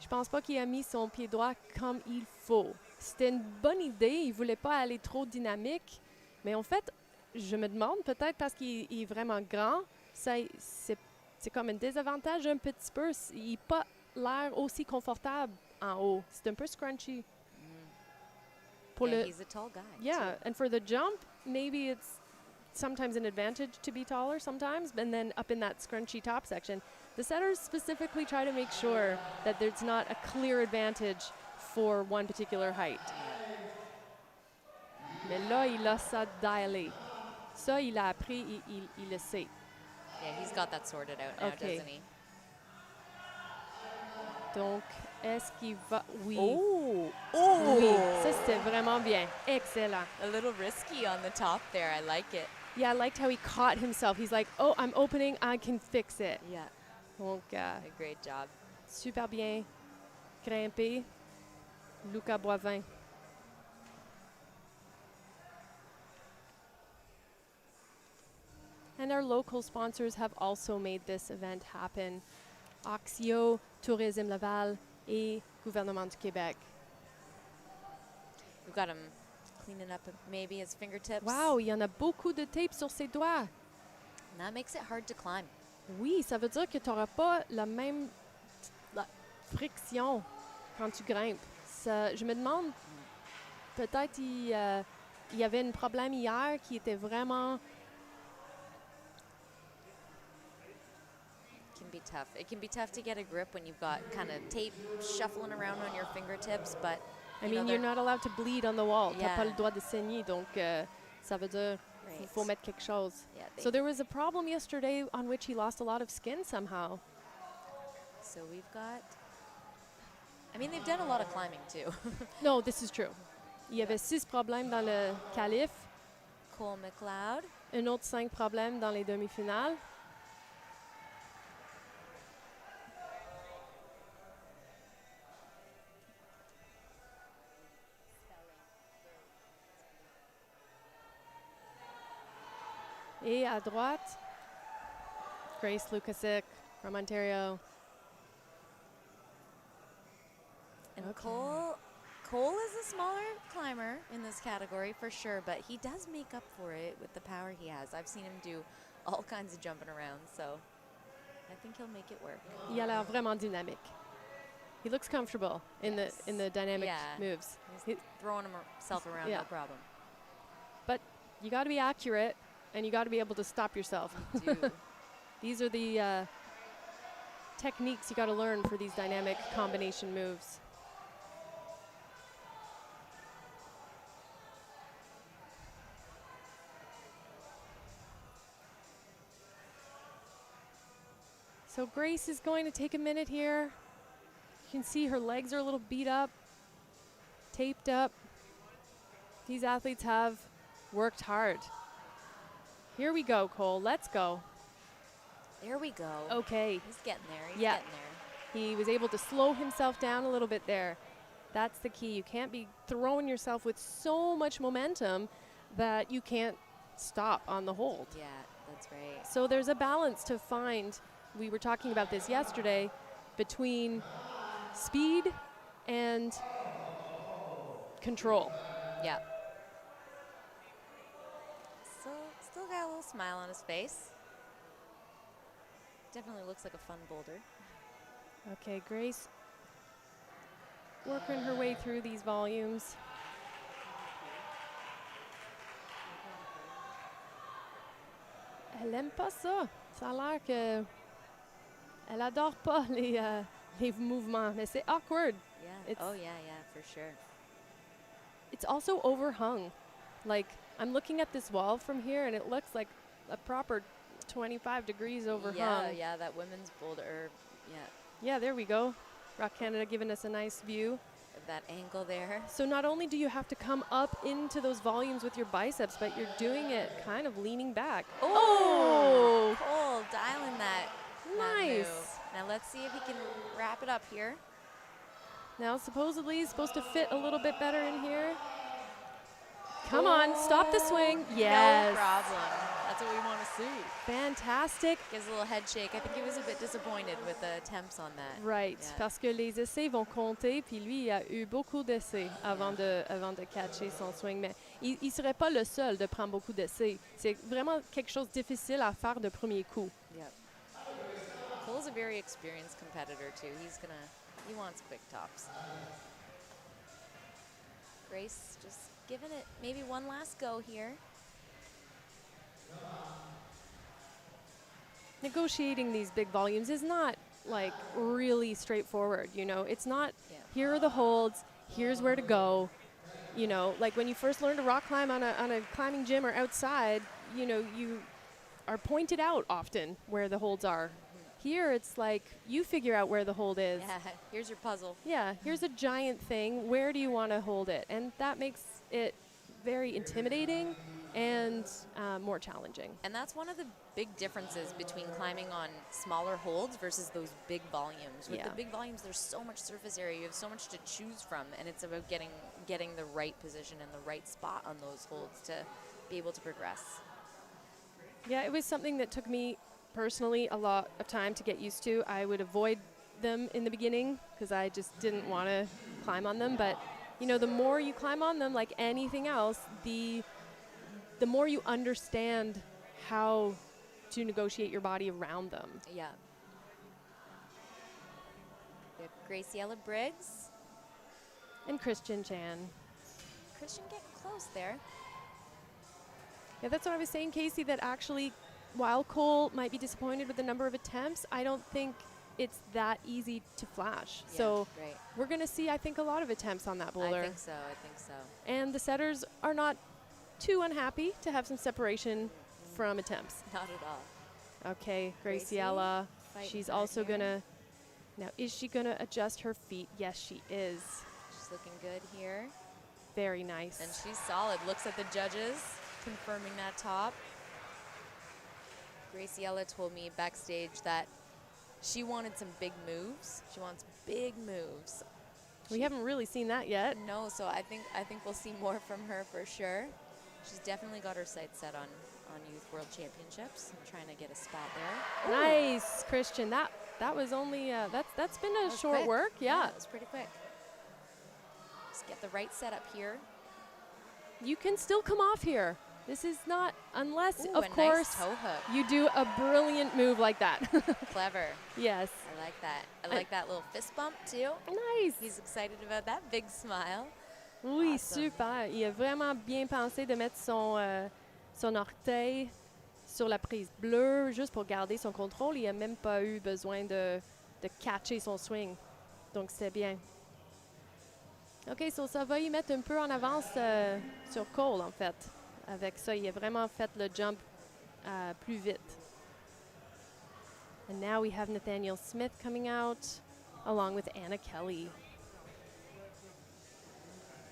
Je pense pas qu'il a mis son pied droit comme il faut. C'était une bonne idée, il voulait pas aller trop dynamique, mais en fait, je me demande peut-être parce qu'il est vraiment grand, c'est comme un désavantage un petit peu. Il n'a pas l'air aussi confortable en haut. C'est un peu scrunchy. Pour Yeah, le, he's a tall guy. yeah, and for the jump, maybe it's sometimes an advantage to be taller sometimes, and then up in that scrunchy top section. The setters specifically try to make sure that there's not a clear advantage for one particular height. Mais là, il a ça dialé. Ça, il a appris, il le sait. Yeah, he's got that sorted out now, Okay. doesn't he? Donc, est-ce qu'il va... Oui. Oh, Oui, ça c'était vraiment bien. Excellent. a little risky on the top there. I like it. Yeah, I liked how he caught himself. He's like, oh, I'm opening, I can fix it. Yeah, Donc, a great job. super bien grimpé. Luca Boivin. And our local sponsors have also made this event happen. Axio, Tourisme Laval et Gouvernement du Québec. We've got him cleaning up maybe his fingertips. Wow, il y en a beaucoup de tape sur ses doigts. And that makes it hard to climb. Oui, ça veut dire que tu n'auras pas la même friction quand tu grimpes. Ça, je me demande, peut-être il y avait un problème hier qui était vraiment... Can be tough. It can be tough to get a grip when you've got kind of tape shuffling around on your fingertips, but I mean, you're not allowed to bleed on the wall. Yeah. T'as pas le droit de saigner, donc ça veut dire Right. faut mettre quelque chose. Yeah, So there was a problem yesterday on which he lost a lot of skin somehow. So we've got, I mean, they've done a lot of climbing too. No, this is true. Il y avait 6 problèmes dans le qualif, Cole McLeod. un autre 5 problèmes dans les demi-finales. Et à droite, Grace Lucasic from Ontario. And Okay. Cole is a smaller climber in this category for sure, but he does make up for it with the power he has. I've seen him do all kinds of jumping around, so I think he'll make it work. Il a l'air vraiment dynamique. He looks comfortable in the dynamic Yeah. moves. He's throwing himself around, Yeah. no problem. But you got to be accurate, and you got to be able to stop yourself. Dude. These are the techniques you got to learn for these dynamic combination moves. So Grace is going to take a minute here. You can see her legs are a little beat up, taped up. These athletes have worked hard. Here we go, Cole. Let's go. There we go. Okay. He's getting there. He's Yeah. getting there. He was able to slow himself down a little bit there. That's the key. You can't be throwing yourself with so much momentum that you can't stop on the hold. Yeah, that's right. So there's a balance to find. We were talking about this yesterday between speed and control. Yeah. Still got a little smile on his face. Definitely looks like a fun boulder. Okay, Grace working her way through these volumes. Elle aime pas ça. Ça a l'air que elle adore pas les mouvements, mais c'est awkward. Yeah. It's- Yeah, for sure. It's also overhung. Like, I'm looking at this wall from here, and it looks like a proper 25 degrees overhung. Yeah, that women's boulder. Yeah, Yeah, there we go. Rock Canada giving us a nice view. that angle there. So not only do you have to come up into those volumes with your biceps, but you're doing it kind of leaning back. Oh! Cole dialing that Nice. move. Now let's see if he can wrap it up here. Now supposedly he's supposed to fit a little bit better in here. Come on, stop the swing. Yes. No problem. That's what we want to see. Fantastic. Gives a little head shake. I think he was a bit disappointed with the attempts on that. Right, Yeah. parce que les essais vont compter, puis lui, il a eu beaucoup d'essais avant de catcher son swing, mais il ne serait pas le seul de prendre beaucoup d'essais. C'est vraiment quelque chose de difficile à faire de premier coup. Yep. Cole's a very experienced competitor too. He wants quick tops. Grace just giving it maybe one last go here. Negotiating these big volumes is not like really straightforward, you know. It's not, Yeah. here are the holds, here's where to go. You know, like when you first learn to rock climb on a climbing gym or outside, you know, you are pointed out often where the holds are. Here it's like you figure out where the hold is. Yeah, here's your puzzle. Yeah, here's a giant thing. Where do you want to hold it? And that makes it very intimidating and more challenging. And that's one of the big differences between climbing on smaller holds versus those big volumes. With Yeah. the big volumes, there's so much surface area. You have so much to choose from, and it's about getting the right position and the right spot on those holds to be able to progress. Yeah, it was something that took me personally a lot of time to get used to. I would avoid them in the beginning because I just didn't want to climb on them. But, you know, the more you climb on them, like anything else, the more you understand how to negotiate your body around them. Yeah. We have Graciela Briggs. And Christian Chan. Christian getting close there. Yeah, that's what I was saying, Casey, that actually, while Cole might be disappointed with the number of attempts, I don't think it's that easy to flash. Yeah, So right. we're going to see, I think, a lot of attempts on that boulder. I think so. And the setters are not too unhappy to have some separation from attempts. Not at all. Okay, Gracie, Graciela, fighting she's hard also here. going to, now is she going to adjust her feet? Yes, she is. She's looking good here. Very nice. And she's solid. Looks at the judges, confirming that top. Graciela told me backstage that she wanted some big moves. She wants big moves. We haven't really seen that yet. No, so I think we'll see more from her for sure. She's definitely got her sights set on Youth World Championships. Trying to get a spot there. Nice, Christian. That was only that's been a was short quick. work. Yeah. It was pretty quick. Just get the right setup here. You can still come off here. This is not, unless, Ooh, of a course, nice toe hook. you do a brilliant move like that. Clever. Yes. I like that. I like that little fist bump too. Nice. He's excited about that big smile. Oui, Awesome. super. Il a vraiment bien pensé de mettre son orteil sur la prise bleue juste pour garder son contrôle. Il n'a même pas eu besoin de catcher son swing. Donc, c'est bien. OK, so ça va y mettre un peu en avance sur Cole, en fait. Avec ça, il a vraiment fait le jump plus vite. And now we have Nathaniel Smith coming out, along with Anna Kelly.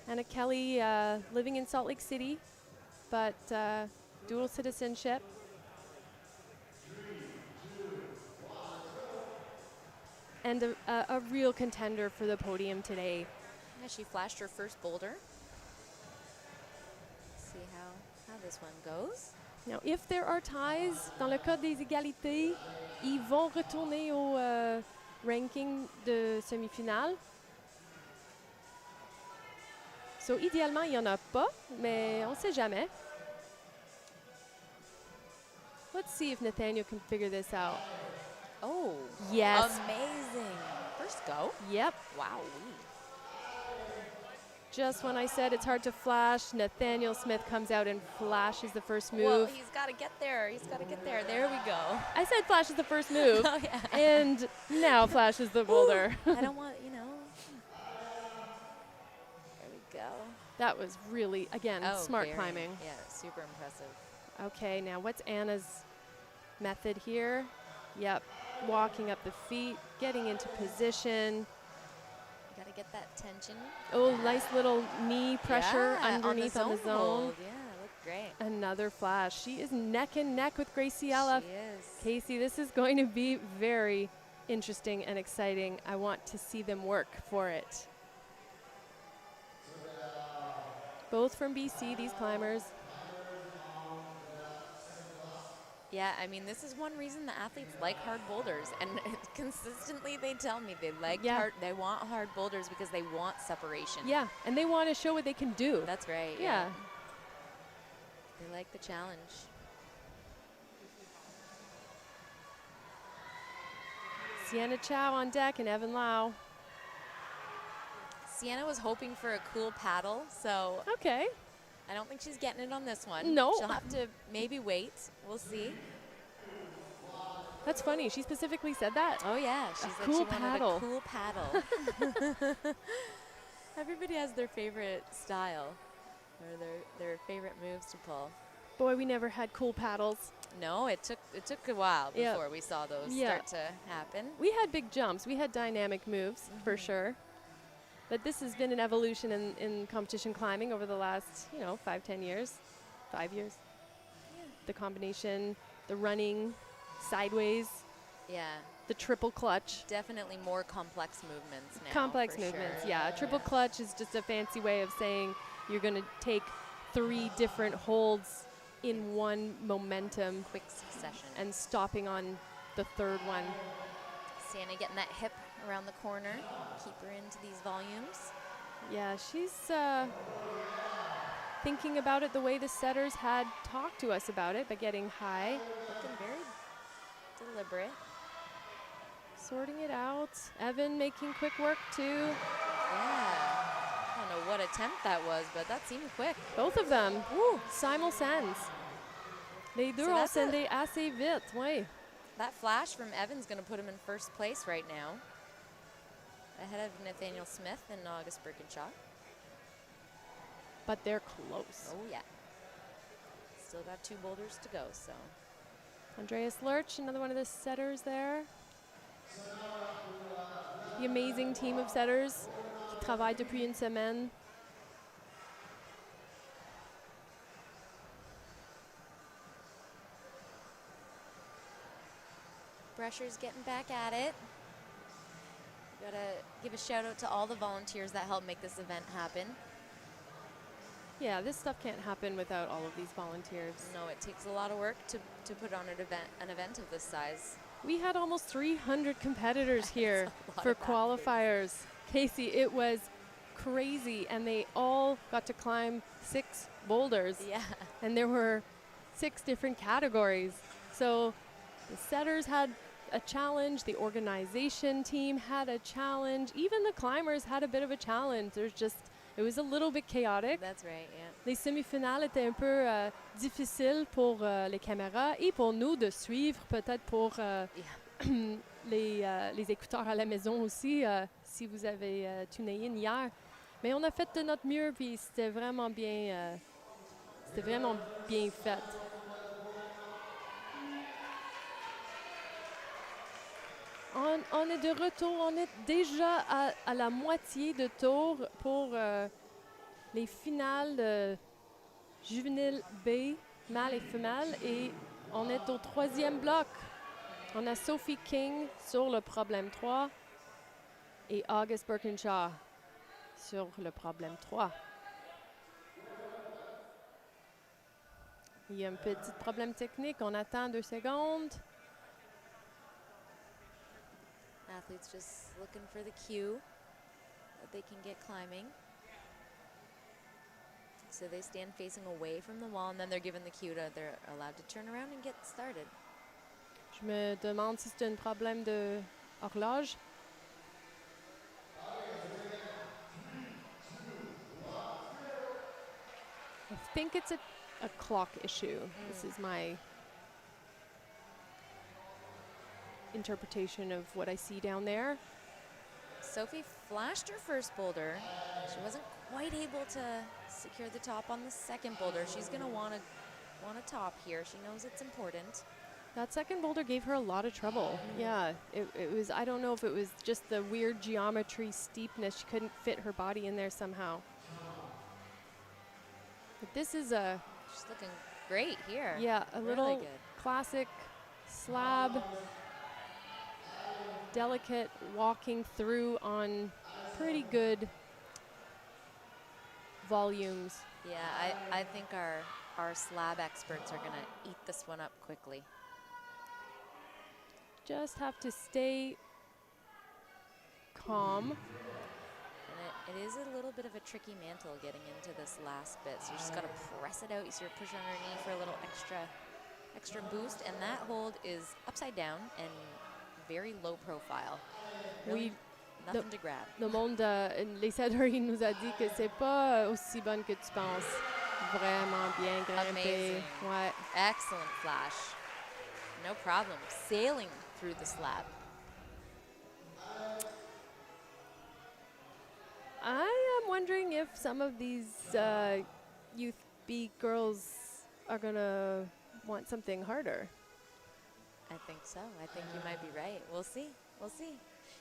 Anna Kelly living in Salt Lake City, but dual citizenship. And a real contender for the podium today. Yeah, she flashed her first boulder. See how this one goes. Now, if there are ties, dans le cas des égalités, ils vont retourner au ranking de semi-finale. So, idéalement, il n'y en a pas, mais on ne sait jamais. Let's see if Nathaniel can figure this out. Oh, Yes. amazing. First go. Yep. Wow. Just when I said it's hard to flash, Nathaniel Smith comes out and flashes the first move. Well, he's got to get there. He's got to get there. There we go. I said flashes the first move, Oh, yeah. and now flashes the boulder. I don't want, There we go. That was really, again, smart climbing. Yeah, super impressive. Okay, now what's Anna's method here? Yep, walking up the feet, getting into position. Got to get that tension. Oh, nice little knee pressure Yeah, underneath on the zone. hold. Yeah, looked great. Another flash. She is neck and neck with Graciela. She is. Casey, this is going to be very interesting and exciting. I want to see them work for it. Both from BC, these climbers. Yeah, I mean, this is one reason the athletes like hard boulders, and consistently they tell me they like they want hard boulders because they want separation. Yeah, and they want to show what they can do. That's right. Yeah. They like the challenge. Sienna Chao on deck and Evan Lau. Sienna was hoping for a cool paddle, so Okay. I don't think she's getting it on this one. No. She'll have to maybe wait. We'll see. That's funny. She specifically said that. Oh, yeah. She said cool she wanted paddle. a cool paddle. Everybody has their favorite style or their favorite moves to pull. Boy, we never had cool paddles. No, it took a while Yeah. before we saw those Yeah. start to happen. We had big jumps. We had dynamic moves, for sure. But this has been an evolution in competition climbing over the last, 5-10 years. 5 years. Yeah. The combination, the running, sideways, Yeah, the triple clutch. definitely more complex movements now. Complex for movements, sure. yeah. A triple clutch is just a fancy way of saying you're going to take 3 different holds in one momentum Quick succession. and stopping on the third one. Sienna getting that hip around the corner, keep her into these volumes. Yeah, she's thinking about it the way the setters had talked to us about it, but getting high, Looking very deliberate. sorting it out. Evan making quick work too. Yeah. I don't know what attempt that was, but that seemed quick. Both of them, woo, simul-sens. Les deux So ont that's a- scindé assez vite, oui. That flash from Evan's going to put him in first place right now, ahead of Nathaniel Smith and August Birkenshaw. But they're close. Oh, yeah. Still got 2 boulders to go, so. Andreas Lurch, another one of the setters there. The amazing team of setters qui travaillent depuis une semaine. Brescher's getting back at it. Gotta give a shout out to all the volunteers that helped make this event happen. Yeah, this stuff can't happen without all of these volunteers. No, it takes a lot of work to put on an event of this size. We had almost 300 competitors here a lot for of athletes. qualifiers. Casey, it was crazy, and they all got to climb 6 boulders. Yeah. And there were 6 different categories. So the setters had a challenge, the organization team had a challenge, even the climbers had a bit of a challenge. It was a little bit chaotic. That's right, yeah. Les semi-finales étaient un peu difficiles pour les caméras et pour nous de suivre, peut-être pour les écouteurs à la maison aussi, si vous avez tuné in hier. Mais on a fait de notre mieux, puis c'était vraiment bien fait. On est de retour, on est déjà à la moitié de tour pour les finales juvéniles B, mâles et femelles, et on est au 3e bloc. On a Sophie King sur le problème 3 et August Birkenshaw sur le problème 3. Il y a un petit problème technique, on attend 2 secondes. Athletes just looking for the cue that they can get climbing. So they stand facing away from the wall, and then they're given the cue they're allowed to turn around and get started. Je me demande si c'est un problème de horloge. I think it's a clock issue. This is my interpretation of what I see down there. Sophie flashed her first boulder. She wasn't quite able to secure the top on the second boulder. She's going to want a top here. She knows it's important. That second boulder gave her a lot of trouble. Yeah, it was, I don't know if it was just the weird geometry steepness. She couldn't fit her body in there somehow. But this is She's looking great here. yeah, a Really little good. classic slab. Delicate walking through on pretty good volumes. Yeah, I think our slab experts are going to eat this one up quickly. Just have to stay calm. And it is a little bit of a tricky mantle getting into this last bit. So you just got to press it out. You see her push on her knee for a little extra boost. And that hold is upside down and very low profile. Really Oui, nothing to grab. le monde, les setters, il nous a dit que c'est pas aussi bonne que tu penses. Vraiment bien grimpé. Amazing. Ouais. Excellent flash. No problem. Sailing through the slab. I am wondering if some of these youth B girls are gonna want something harder. I think so. I think you might be right. We'll see. We'll see.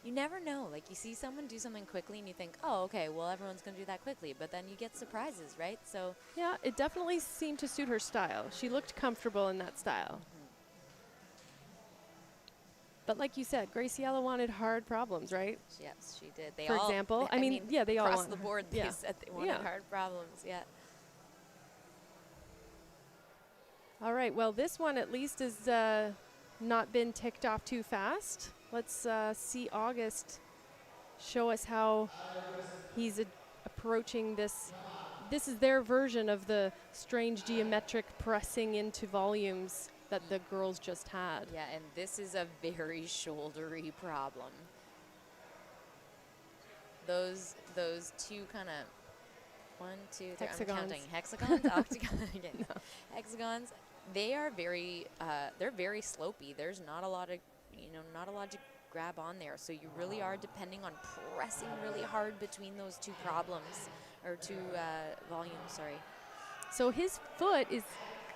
You never know. Like, you see someone do something quickly and you think, oh, okay, well, everyone's going to do that quickly. But then you get surprises, right? So, Yeah, it definitely seemed to suit her style. She looked comfortable in that style. But like you said, Graciela wanted hard problems, right? yes, she did. They For all, example, I mean, yeah, they all across want the her. board, they Yeah. said they wanted Yeah. hard problems. Yeah. All right, well, this one at least is not been ticked off too fast. Let's see August show us how he's approaching this. This is their version of the strange geometric pressing into volumes that the girls just had. Yeah, and this is a very shouldery problem. Those two kind of 1, 2, 3. Hexagons. I'm counting hexagons, octagons, again. Hexagons. They are they're very slopey. There's not a lot of, not a lot to grab on there. So you really are depending on pressing really hard between those two problems, or two volumes, sorry. So his foot is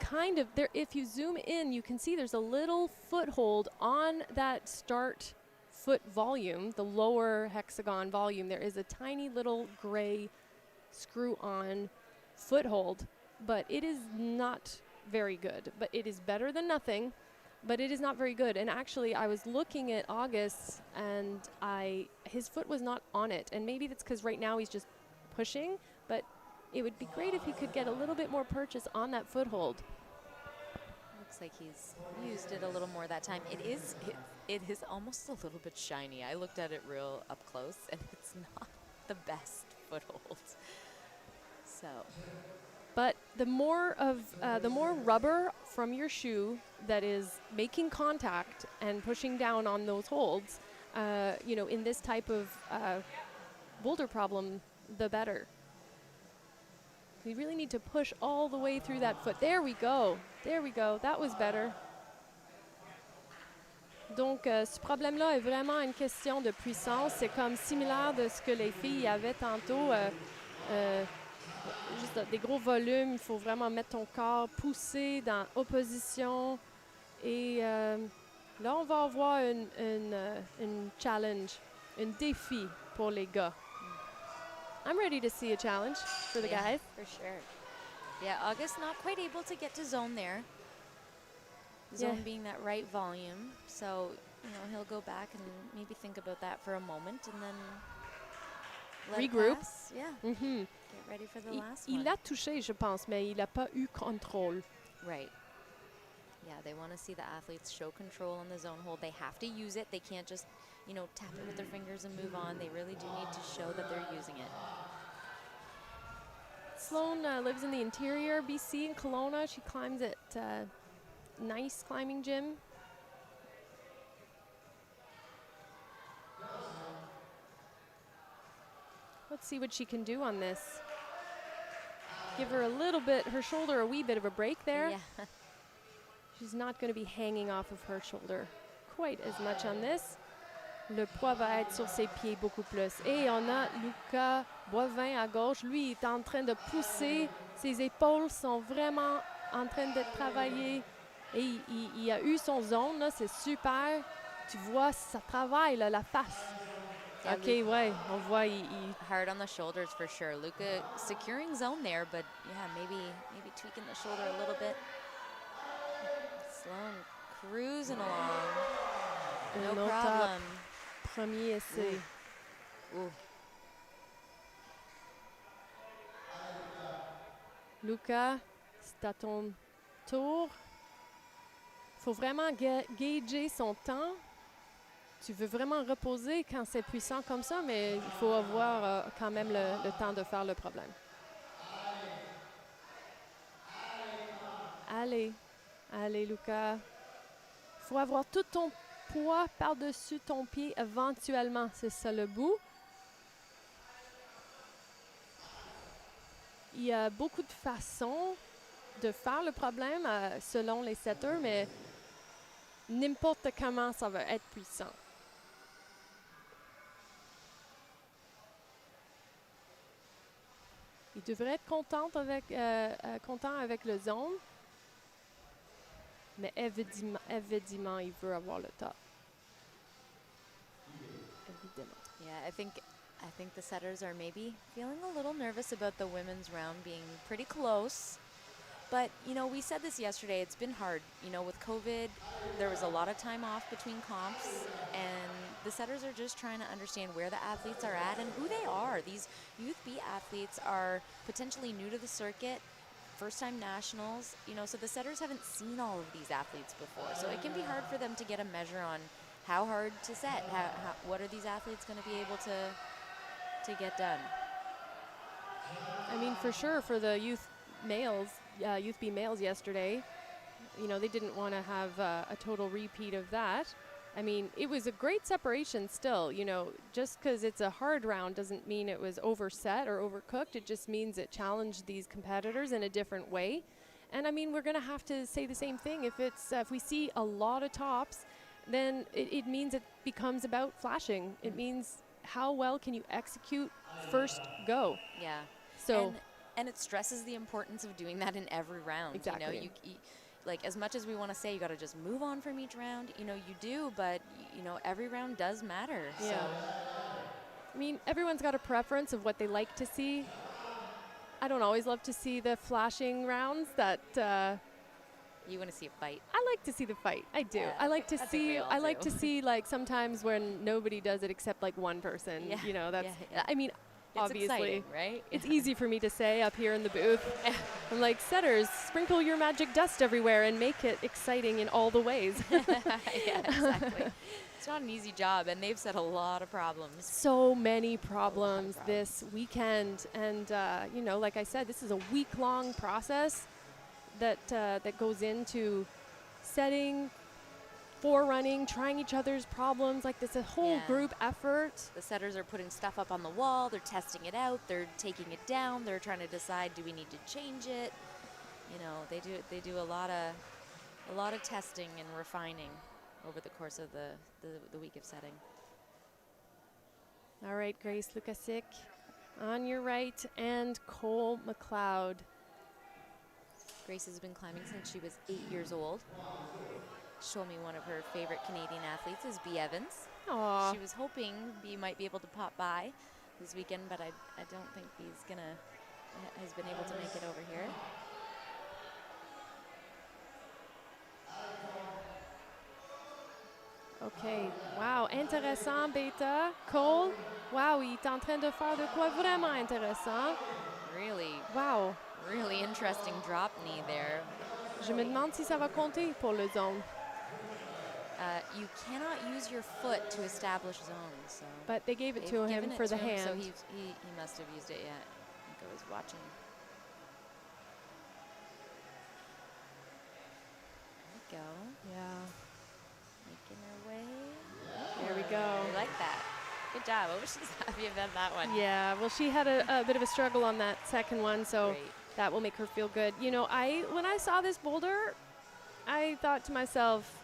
kind of there. If you zoom in, you can see there's a little foothold on that start foot volume, the lower hexagon volume. There is a tiny little gray screw-on foothold, but it is not very good. But it is better than nothing, but it is not very good. And actually, I was looking at August, and his foot was not on it. And maybe that's because right now he's just pushing, but it would be great if he could get a little bit more purchase on that foothold. Looks like he's used it a little more that time. It is almost a little bit shiny. I looked at it real up close, and it's not the best foothold. So, but the more rubber from your shoe that is making contact and pushing down on those holds, in this type of boulder problem, the better. We really need to push all the way through that foot. There we go. There we go. That was better. Donc, ce problème-là est vraiment une question de puissance. C'est comme similaire de ce que les filles avaient tantôt. Juste des gros volumes. Il faut vraiment mettre ton corps poussé dans opposition. Et là, on va avoir une challenge, un défi pour les gars. I'm ready to see a challenge for the guys. For sure. Yeah, August not quite able to get to zone there. Zone being that right volume. So, he'll go back and maybe think about that for a moment, and then let regroup. It pass. Yeah. Mm-hmm. Get ready for the last Il one. l'a touché, je pense, mais il n'a pas eu contrôle. Right. Yeah, they want to see the athletes show control on the zone hold. They have to use it. They can't just, tap it with their fingers and move on. They really do need to show that they're using it. Sloan lives in the interior BC in Kelowna. She climbs at nice climbing gym. Let's see what she can do on this. Give her her shoulder a wee bit of a break there. Yeah. She's not going to be hanging off of her shoulder quite as much on this. Le poids va être sur ses pieds beaucoup plus. Et on a Luca Boivin à gauche. Lui, il est en train de pousser. Ses épaules sont vraiment en train d'être travaillées. Et il a eu son zone, là, c'est super. Tu vois, ça travaille, là, la face. Yeah, OK, ouais, on voit, hard on the shoulders for sure. Luca securing zone there, but yeah, maybe tweaking the shoulder a little bit. Sloan cruising along. No problem. Premier essai. Ooh. Luca, c'est à ton tour. Il faut vraiment gager son temps. Tu veux vraiment reposer quand c'est puissant comme ça, mais il faut avoir quand même le temps de faire le problème. Allez, Luca. Il faut avoir tout ton poids par-dessus ton pied éventuellement. C'est ça le bout. Il y a beaucoup de façons de faire le problème selon les setters, mais n'importe comment ça va être puissant. Il devrait être content avec le zone, mais évidemment, il veut avoir le top. Évidemment. Yeah, I think the setters are maybe feeling a little nervous about the women's round being pretty close. But, we said this yesterday, it's been hard. With COVID, there was a lot of time off between comps, and the setters are just trying to understand where the athletes are at and who they are. These Youth B athletes are potentially new to the circuit, first-time nationals, so the setters haven't seen all of these athletes before. So it can be hard for them to get a measure on how hard to set, what are these athletes going to be able to get done. I mean, for sure, for the Youth B males yesterday, they didn't want to have a total repeat of that. I mean, it was a great separation still. Just because it's a hard round doesn't mean it was overset or overcooked. It just means it challenged these competitors in a different way. And I mean, we're going to have to say the same thing. If we see a lot of tops, then it means it becomes about flashing. It means how well can you execute first go. Yeah. So and it stresses the importance of doing that in every round. Exactly. You know, you like, as much as we want to say you got to just move on from each round, you know, you do, but you know, every round does matter. Yeah. So I mean, everyone's got a preference of what they like to see. I don't always love to see the flashing rounds that you want to see a fight. I like to see the fight. I do. Yeah, I like to I think we see. all I like do. to see like sometimes when nobody does it except like one person. Yeah, You know, that's. yeah. I mean, It's obviously, exciting, right? it's easy for me to say up here in the booth. I'm like, setters, sprinkle your magic dust everywhere and make it exciting in all the ways. Yeah, exactly. It's not an easy job, and they've set a lot of problems. So many problems this weekend, and you know, like I said, this is a week-long process that goes into setting, forerunning, trying each other's problems. Like this, a whole Yeah. group effort. The setters are putting stuff up on the wall. They're testing it out. They're taking it down. They're trying to decide, do we need to change it? You know, they do a lot of testing and refining over the course of the week of setting. All right, Grace Lucasic on your right, and Cole McLeod. Grace has been climbing since she was 8 years old. Show me one of her favorite Canadian athletes is B. Evans. Aw. She was hoping B might be able to pop by this weekend, but I don't think B's has been able to make it over here. OK. Wow, intéressant, Beta. Cole, wow, il est en train de faire de quoi vraiment intéressant. Wow. Really interesting drop knee there. Je me demande si ça va compter pour le zone. You cannot use your foot to establish zones. So But they gave it they've to given him it for to the him, hand. So he must have used it, yeah. I think I was watching. There we go. Yeah. Making her way. There we go. I like that. Good job. I wish she's happy about that one. Yeah, well, she had a bit of a struggle on that second one, so Great. that will make her feel good. You know, when I saw this boulder, I thought to myself,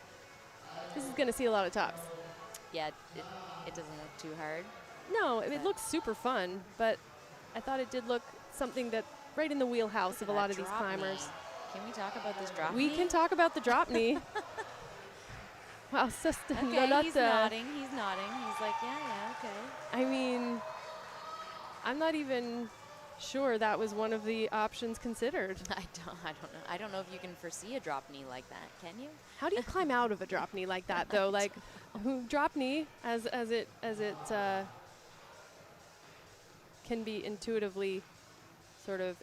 this is going to see a lot of tops. Yeah, it doesn't look too hard. No, it looks super fun, but I thought it did look something that right in the wheelhouse of a That lot of these drop climbers. knee. Can we talk about this drop We knee? can talk about the drop knee. Wow, Okay, he's nodding. He's nodding. He's like, yeah, okay. I mean, I'm not even sure that was one of the options considered. I don't know. I don't know if you can foresee a drop knee like that. Can you? How do you climb out of a drop knee like that, though? Like, drop knee, as it can be intuitively sort of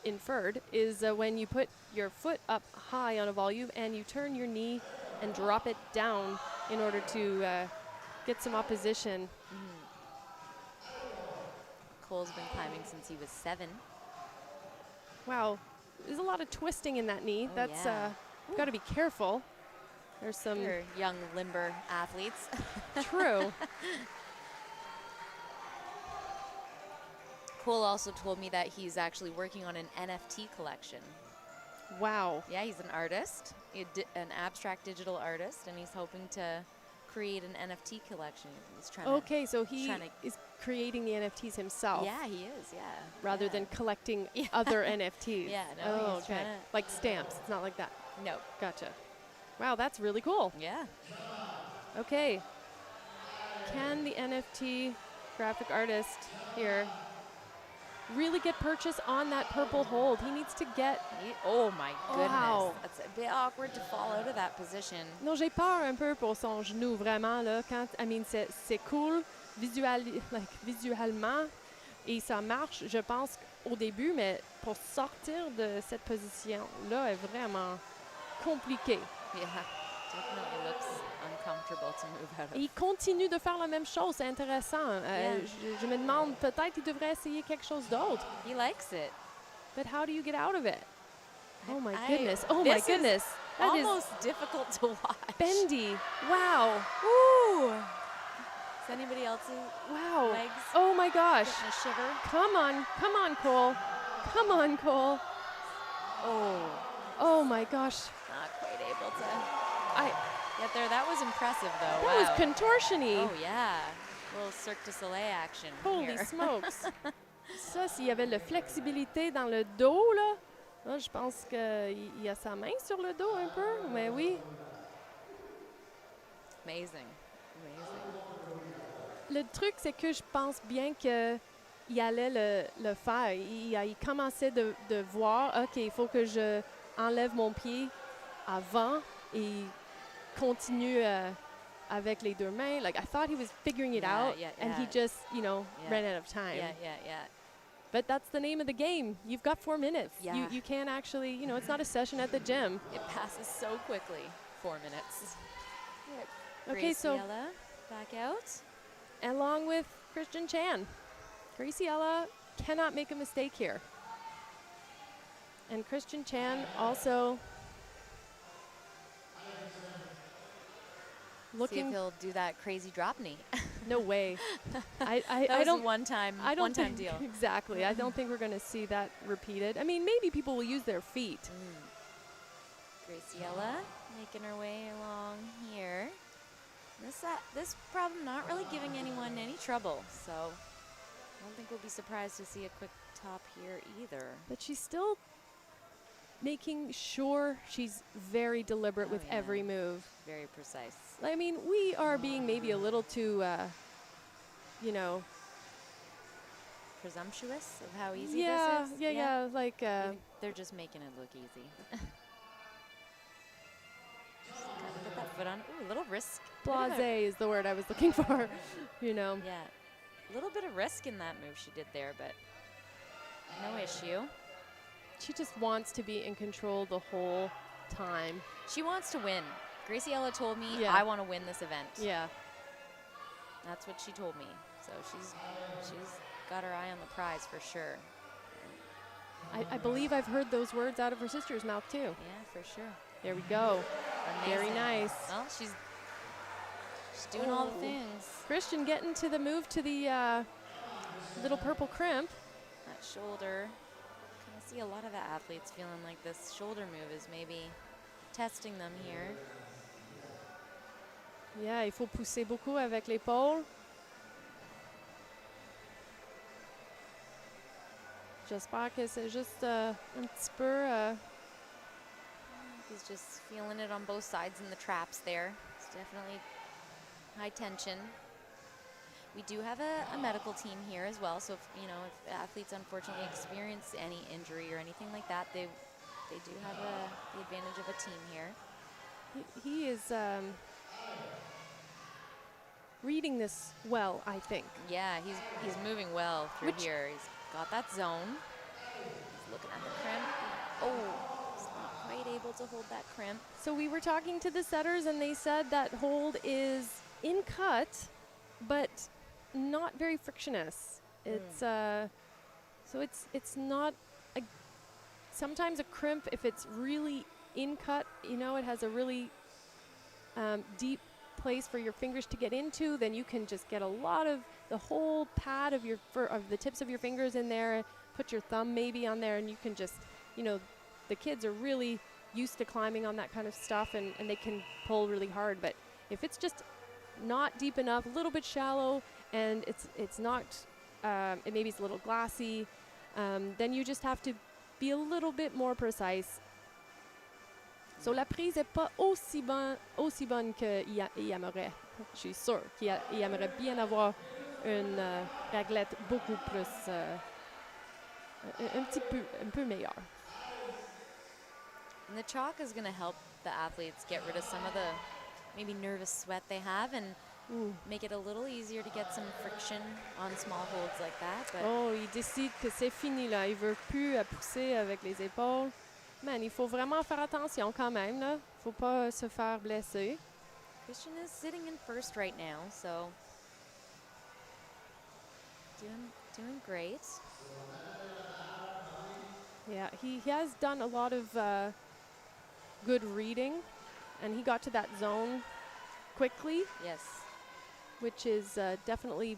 inferred, is when you put your foot up high on a volume and you turn your knee and drop it down in order to get some opposition. Cole's been climbing since he was 7. Wow, there's a lot of twisting in that knee. Oh, That's yeah. you've got to be careful. There's some They're young, limber athletes. true. Cole also told me that he's actually working on an NFT collection. Wow. Yeah, he's an artist, an abstract digital artist, and he's hoping to create an NFT collection. He's trying Okay, so he trying to- is creating the NFTs himself. Yeah, he is, yeah. Rather Yeah. than collecting Yeah. other NFTs. Yeah, no, Oh, he's okay. trying to- Like stamps. It's not like that. No. Gotcha. Wow, that's really cool. Yeah. Okay. Can the NFT graphic artist here really get purchase on that purple hold? He needs to get... Oh my goodness. Wow. That's a bit awkward to fall out of that position. Non, j'ai peur un peu pour son genou, vraiment, là. Quand, I mean, c'est cool visuellement et ça marche, je pense, au début, mais pour sortir de cette position-là est vraiment compliqué. Yeah. Definitely looks uncomfortable to move out of. Et il continue de faire la même chose, c'est intéressant. Yeah. Je me demande, peut-être il devrait essayer quelque chose d'autre. He likes it. But how do you get out of it? Oh my I- goodness. Oh my this is goodness. That is Almost difficult to watch. bendy. Wow. Woo! Is anybody else's Wow. legs Oh my gosh. getting a shiver? Come on, Cole. Come on, Cole. Oh my gosh. Not quite able to I get there. That was impressive, though. That was Wow. contortion-y. Oh, yeah. A little Cirque du Soleil action Holy here. smokes. Ça, s'il y avait la flexibilité dans le dos, là, je pense qu'il y a sa main sur le dos un peu, mais oui. Amazing. Le truc, c'est que je pense bien qu'il allait le faire. Il commençait de voir, OK, il faut que je enlève mon pied avant et continue avec les deux mains. Like, I thought he was figuring it out, and he just, ran out of time. Yeah. But that's the name of the game. You've got 4 minutes. Yeah. You can't actually, it's not a session at the gym. It passes so quickly. 4 minutes. Okay, so Graciela back out. along with Christian Chan, Graciela cannot make a mistake here. And Christian Chan also See if looking. he'll do that crazy drop knee. No way. That I was don't. a one-time think, deal. Exactly. I don't think we're going to see that repeated. I mean, maybe people will use their feet. Graciela making her way along here. This problem not really giving anyone any trouble, so I don't think we'll be surprised to see a quick top here either. But she's still making sure she's very deliberate with every move. Very precise. I mean, we are being maybe a little too, presumptuous of how easy this is. Yeah. Like, they're just making it look easy. Just gotta get that foot on. Ooh, a little risk. blasé is the word I was looking for. Yeah, a little bit of risk in that move she did there, but no issue. She just wants to be in control the whole time. She wants to win. Graciela told me, Yeah. I want to win this event. Yeah. That's what she told me. So she's got her eye on the prize for sure. I believe I've heard those words out of her sister's mouth too. Yeah, for sure. There we go. Very Amazing. nice. Well, she's doing all the things. Christian getting to the move to the little purple crimp. That shoulder. Kind of see a lot of the athletes feeling like this shoulder move is maybe testing them here. Yeah, il faut pousser beaucoup avec l'épaule. J'espère que c'est juste un petit peu. He's just feeling it on both sides in the traps there. It's definitely high tension. We do have a medical team here as well, so if athletes unfortunately experience any injury or anything like that, they do have the advantage of a team here. He is reading this well, I think. Yeah, he's moving well through here. He's got that zone. He's looking at the crimp. Oh, he's not quite able to hold that crimp. So we were talking to the setters, and they said that hold is in cut, but not very frictionless. It's so it's not sometimes a crimp, if it's really in cut, it has a really deep place for your fingers to get into, then you can just get a lot of the whole pad of the tips of your fingers in there, put your thumb maybe on there, and you can just, the kids are really used to climbing on that kind of stuff, and they can pull really hard. But if it's just not deep enough, a little bit shallow, and it's not, maybe it's a little glassy, then you just have to be a little bit more precise. So la prise n'est pas aussi bonne qu'il aimerait. Je suis sûre qu'il aimerait bien avoir une réglette beaucoup plus, un peu meilleure. And the chalk is going to help the athletes get rid of some of the maybe nervous sweat they have and make it a little easier to get some friction on small holds like that. But il décide que c'est fini là. Il veut plus pousser avec les épaules. Man, il faut vraiment faire attention quand même là. Faut pas se faire blesser. Christian is sitting in first right now, so doing great. Yeah, he has done a lot of good reading, and he got to that zone quickly. Yes. Which is definitely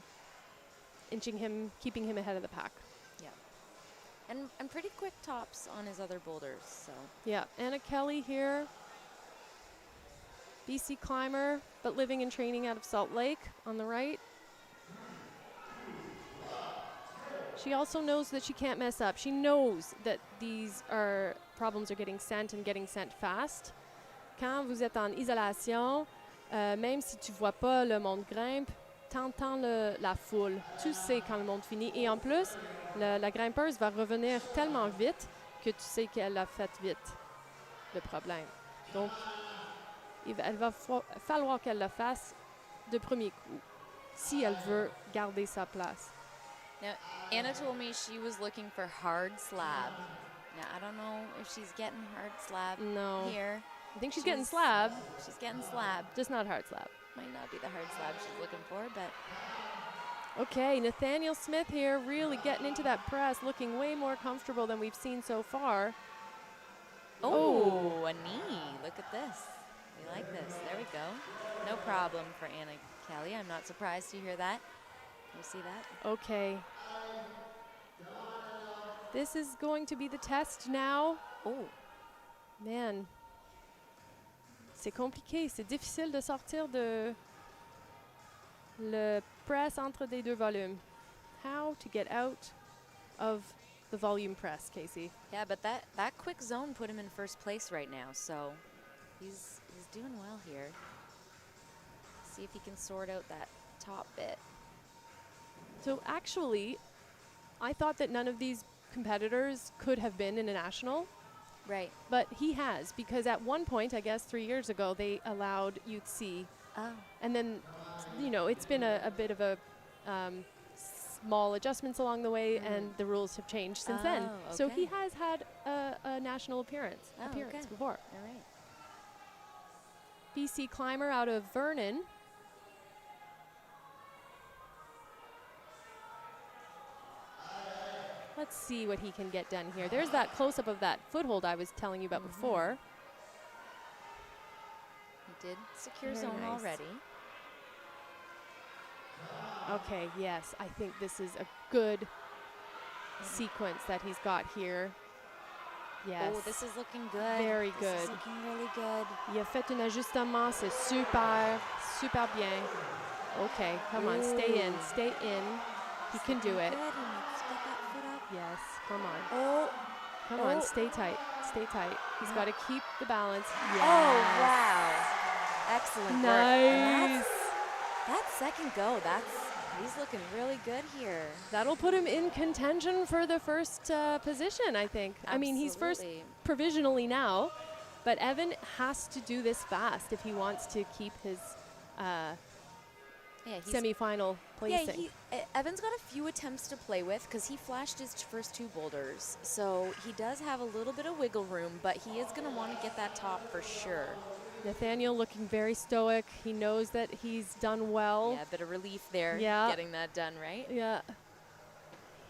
keeping him ahead of the pack. Yeah. And pretty quick tops on his other boulders. So Yeah, Anna Kelly here. BC climber, but living and training out of Salt Lake on the right. She also knows that she can't mess up. She knows that these problems are getting sent fast. Quand vous êtes en isolation, même si tu vois pas le monde grimpe, t'entends la foule. Tu sais quand le monde finit. Et en plus, la grimpeuse va revenir tellement vite que tu sais qu'elle a fait vite le problème. Donc, elle va falloir qu'elle le fasse de premier coup si elle veut garder sa place. now, Anna told me she was looking for hard slab. Now I don't know if she's getting hard slab No. here. I think she's getting slab, She's getting slab. just not hard slab. Might not be the hard slab she's looking for, but Okay, Nathaniel Smith here really getting into that press, looking way more comfortable than we've seen so far. oh, a knee. Look at this. We like this. There we go. No problem for Anna Kelly. I'm not surprised to hear that. You see that? Okay. This is going to be the test now. Oh, Man, c'est compliqué, c'est difficile de sortir de le press entre des deux volumes. How to get out of the volume press, Casey? yeah, but that quick zone put him in first place right now, so he's doing well here. See if he can sort out that top bit. So actually, I thought that none of these competitors could have been in a national, Right. but he has, because at one point, I guess 3 years ago, they allowed Youth C. Oh. And then, it's been a bit of a small adjustments along the way, and the rules have changed since then. Oh, So he okay. has had a national appearance Okay. before. All right. BC climber out of Vernon. Let's see what he can get done here. There's that close-up of that foothold I was telling you about before. He did secure Very zone nice. already. Okay, yes, I think this is a good sequence that he's got here. Yes. Oh, this is looking good. Very This is good. looking really good. Il a fait un ajustement, c'est super, super bien. Okay, come on, stay in, stay in. He can do it. Good. He needs to get that foot up. Yes, come on. Oh. Come on, Oh. stay tight, stay tight. He's got to keep the balance. Yes. Oh, wow. Excellent work. And Nice. that second go, he's looking really good here. That'll put him in contention for the first position, I think. I mean, he's first Absolutely. provisionally now, but Evan has to do this fast if he wants to keep his Yeah, he's semifinal placing. Evan's got a few attempts to play with because he flashed his first two boulders. So he does have a little bit of wiggle room, but he is going to want to get that top for sure. Nathaniel looking very stoic. He knows that he's done well. Yeah, a bit of relief there, Yeah. getting that done, right? Yeah.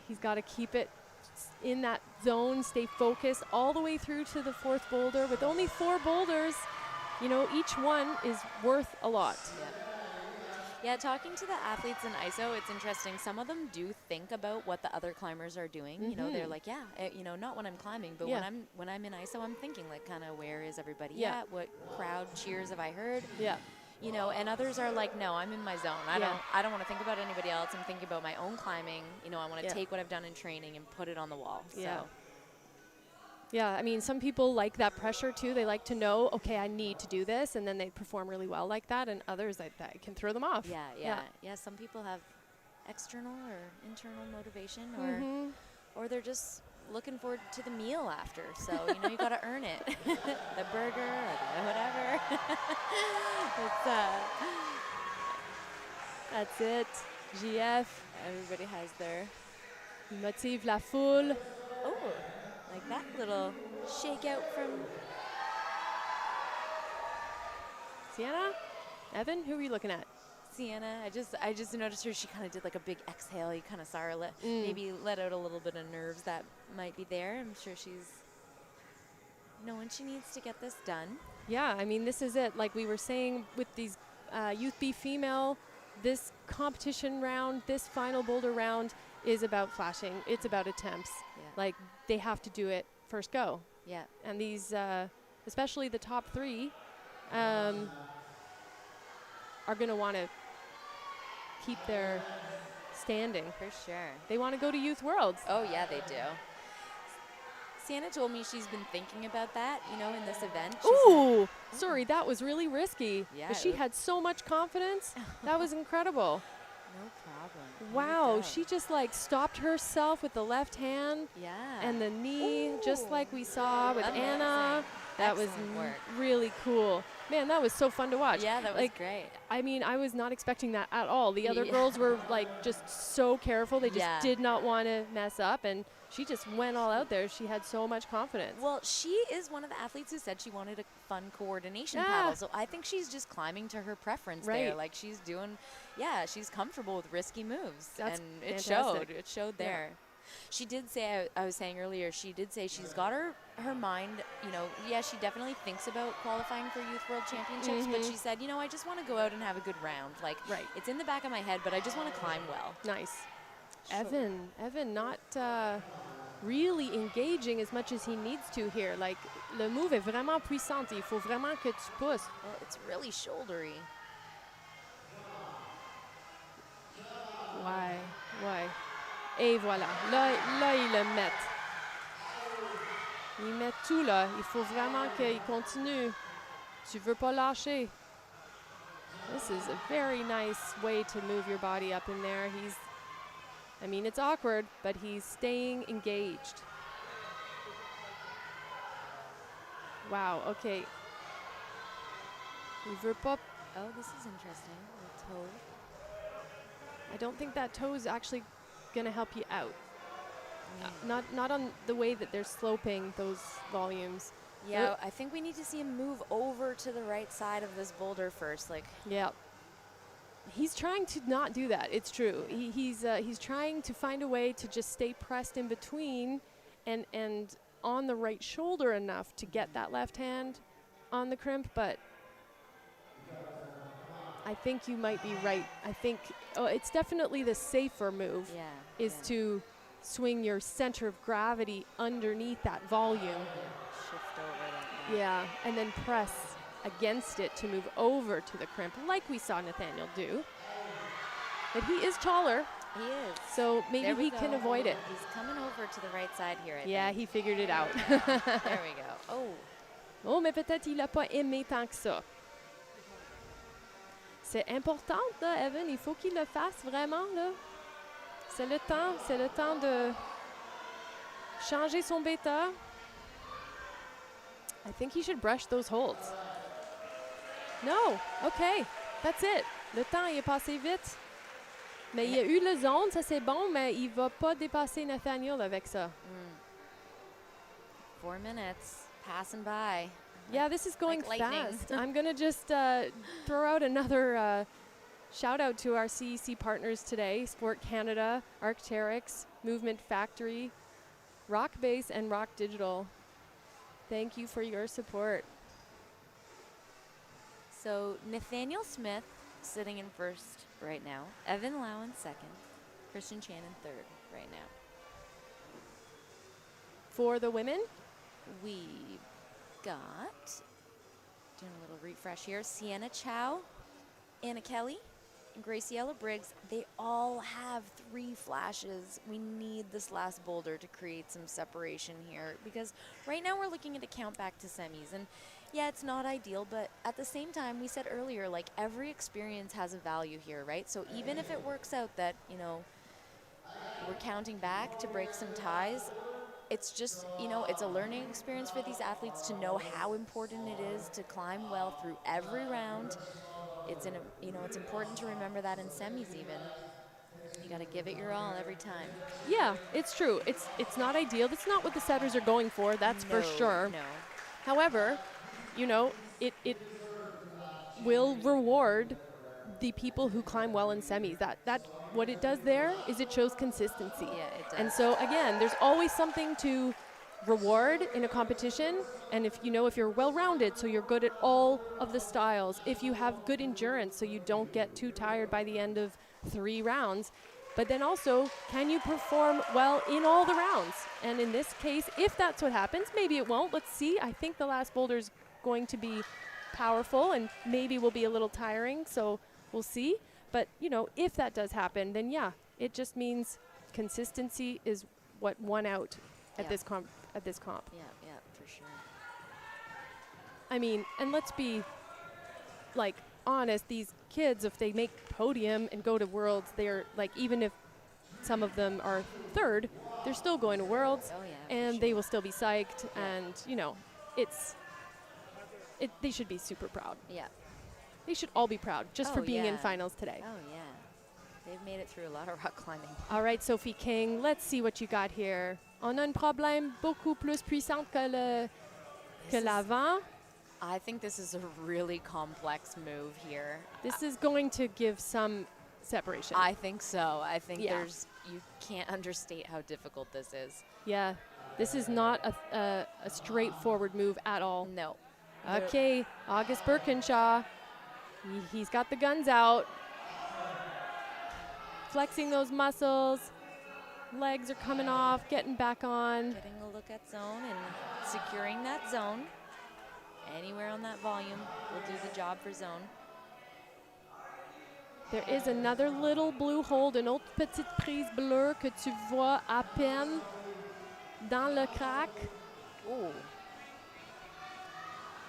He's got to keep it in that zone, stay focused all the way through to the fourth boulder. With only 4 boulders, each one is worth a lot. Yeah, talking to the athletes in ISO, it's interesting. Some of them do think about what the other climbers are doing. They're like, not when I'm climbing, but Yeah. when I'm in ISO, I'm thinking like, kind of, where is everybody Yeah. at? What crowd cheers have I heard? Yeah. And others are like, no, I'm in my zone. I don't want to think about anybody else. I'm thinking about my own climbing. I want to Yeah. take what I've done in training and put it on the wall. Yeah. So Yeah, I mean, some people like that pressure too. They like to know, okay, I need to do this, and then they perform really well like that, and others that can throw them off. yeah. Some people have external or internal motivation, Mhm. or they're just looking forward to the meal after. So you got to earn it, the burger or the whatever. That's it. GF Everybody has their motive la foule. like that little shakeout from Sienna, Evan, who are you looking at? Sienna. I just noticed her. She kind of did like a big exhale. You kind of saw her maybe let out a little bit of nerves that might be there. I'm sure she's knowing she needs to get this done. Yeah, I mean, this is it. Like we were saying with these Youth B female, this competition round, this final boulder round is about flashing. It's about attempts. Yeah. Like, they have to do it first go. Yeah. And these, especially the top three, are going to want to keep their standing. For sure. They want to go to Youth Worlds. Oh, yeah, they do. Sienna told me she's been thinking about that, you know, in this event. She Ooh, sorry, that was really risky. Yeah, But it she was- had so much confidence. That was incredible. No problem. Here we Wow, go. she just like stopped herself with the left hand Yeah. and the knee, just Ooh. like we saw with Amazing. Anna. That was Excellent work. really cool. Man, that was so fun to watch. Yeah, that was like, great. I mean, I was not expecting that at all. The other Yeah. girls were like just so careful. They just Yeah. did not want to mess up, and she just went all out there. She had so much confidence. Well, she is one of the athletes who said she wanted a fun coordination Yeah. paddle. So I think she's just climbing to her preference there. Right. Like she's doing, yeah, she's comfortable with risky moves. That's and it fantastic. showed. It showed Yeah. there. She did say, I was saying earlier, she did say she's got her mind, you know, yeah, she definitely thinks about qualifying for Youth World Championships, but she said, you know, I just want to go out and have a good round. Like, Right. it's in the back of my head, but I just want to climb well. Nice. Sure. Evan not really engaging as much as he needs to here. Like, le move est vraiment puissant. Il faut vraiment que tu pousses. Well, it's really shouldery. Ouais. Et voilà. Là, ils le mettent. Ils mettent tout là. Il faut vraiment qu'il continue. Tu veux pas lâcher. This is a very nice way to move your body up in there. I mean, it's awkward, but he's staying engaged. Wow, okay. Il veut pas. Oh, this is interesting. The toe. I don't think that toe is actually going to help you out. Not on the way that they're sloping those volumes. Yeah, I think we need to see him move over to the right side of this boulder first. Like, Yeah. He's trying to not do that. It's true. He's trying to find a way to just stay pressed in between and on the right shoulder enough to get that left hand on the crimp, but I think you might be right. I think it's definitely the safer move yeah. is to swing your center of gravity underneath that volume. Shift over that. Yeah, and then press against it to move over to the crimp like we saw Nathaniel do. But he is taller, He is. so maybe There we he can go. avoid it. He's coming over to the right side here, I Yeah, think. he figured it out. There we go. Oh, Oh, mais peut-être il n'a pas aimé tant que ça. C'est important, là, Evan. Il faut qu'il le fasse vraiment, là. C'est le temps de changer son bêta. I think he should brush those holds. No, OK, that's it. Le temps, il est passé vite. Mais il y a eu le zone, ça c'est bon, mais il va pas dépasser Nathaniel avec ça. 4 minutes passing by. Yeah, this is going like lightning. fast. I'm going to just throw out another shout out to our CEC partners today, Sport Canada, Arc'teryx, Movement Factory, Rock Base, and Rock Digital. Thank you for your support. So Nathaniel Smith sitting in first right now. Evan Lau in second. Christian Chan in third right now. For the women, We got, doing a little refresh here, Sienna Chao, Anna Kelly, and Graciela Briggs. They all have 3 flashes. We need this last boulder to create some separation here because right now we're looking at a count back to semis. And yeah, it's not ideal, but at the same time, we said earlier, like every experience has a value here, right? So even if it works out that, you know, we're counting back to break some ties, it's just, you know, it's a learning experience for these athletes to know how important it is to climb well through every round. It's it's important to remember that in semis even. You got to give it your all every time. yeah, it's true. It's not ideal. That's not what the setters are going for. That's for sure. No. However, you know, it will reward the people who climb well in semis. That what it does there is it shows consistency. Yeah, it does. And so again, there's always something to reward in a competition. And if you're well-rounded, so you're good at all of the styles, if you have good endurance, so you don't get too tired by the end of 3 rounds, But then also, can you perform well in all the rounds? And in this case, if that's what happens, maybe it won't. Let's see. I think the last boulder is going to be powerful and maybe will be a little tiring, so we'll see. But, you know, if that does happen, then yeah, it just means consistency is what won out at this comp. Yeah, for sure. I mean, and let's be like honest, these kids, if they make podium and go to Worlds, they're like, even if some of them are third, they're still going to Worlds, Oh, yeah, and for they sure. will still be psyched, and you know, they should be super proud. Yeah. They should all be proud just for Oh, being in yeah. finals today. Oh, yeah. They've made it through a lot of rock climbing. All right, Sophie King, let's see what you got here. On a un problème beaucoup plus puissant que l'avant. I think this is a really complex move here. This is going to give some separation. I think so. I think Yeah. you can't understate how difficult this is. Yeah, this is not a straightforward move at all. No. Okay, August Birkenshaw. He's got the guns out. Flexing those muscles. Legs are coming off, getting back on. Getting a look at zone and securing that zone. Anywhere on that volume will do the job for zone. There is another little blue hold, une autre petite prise bleue que tu vois à peine dans le crack. Oh,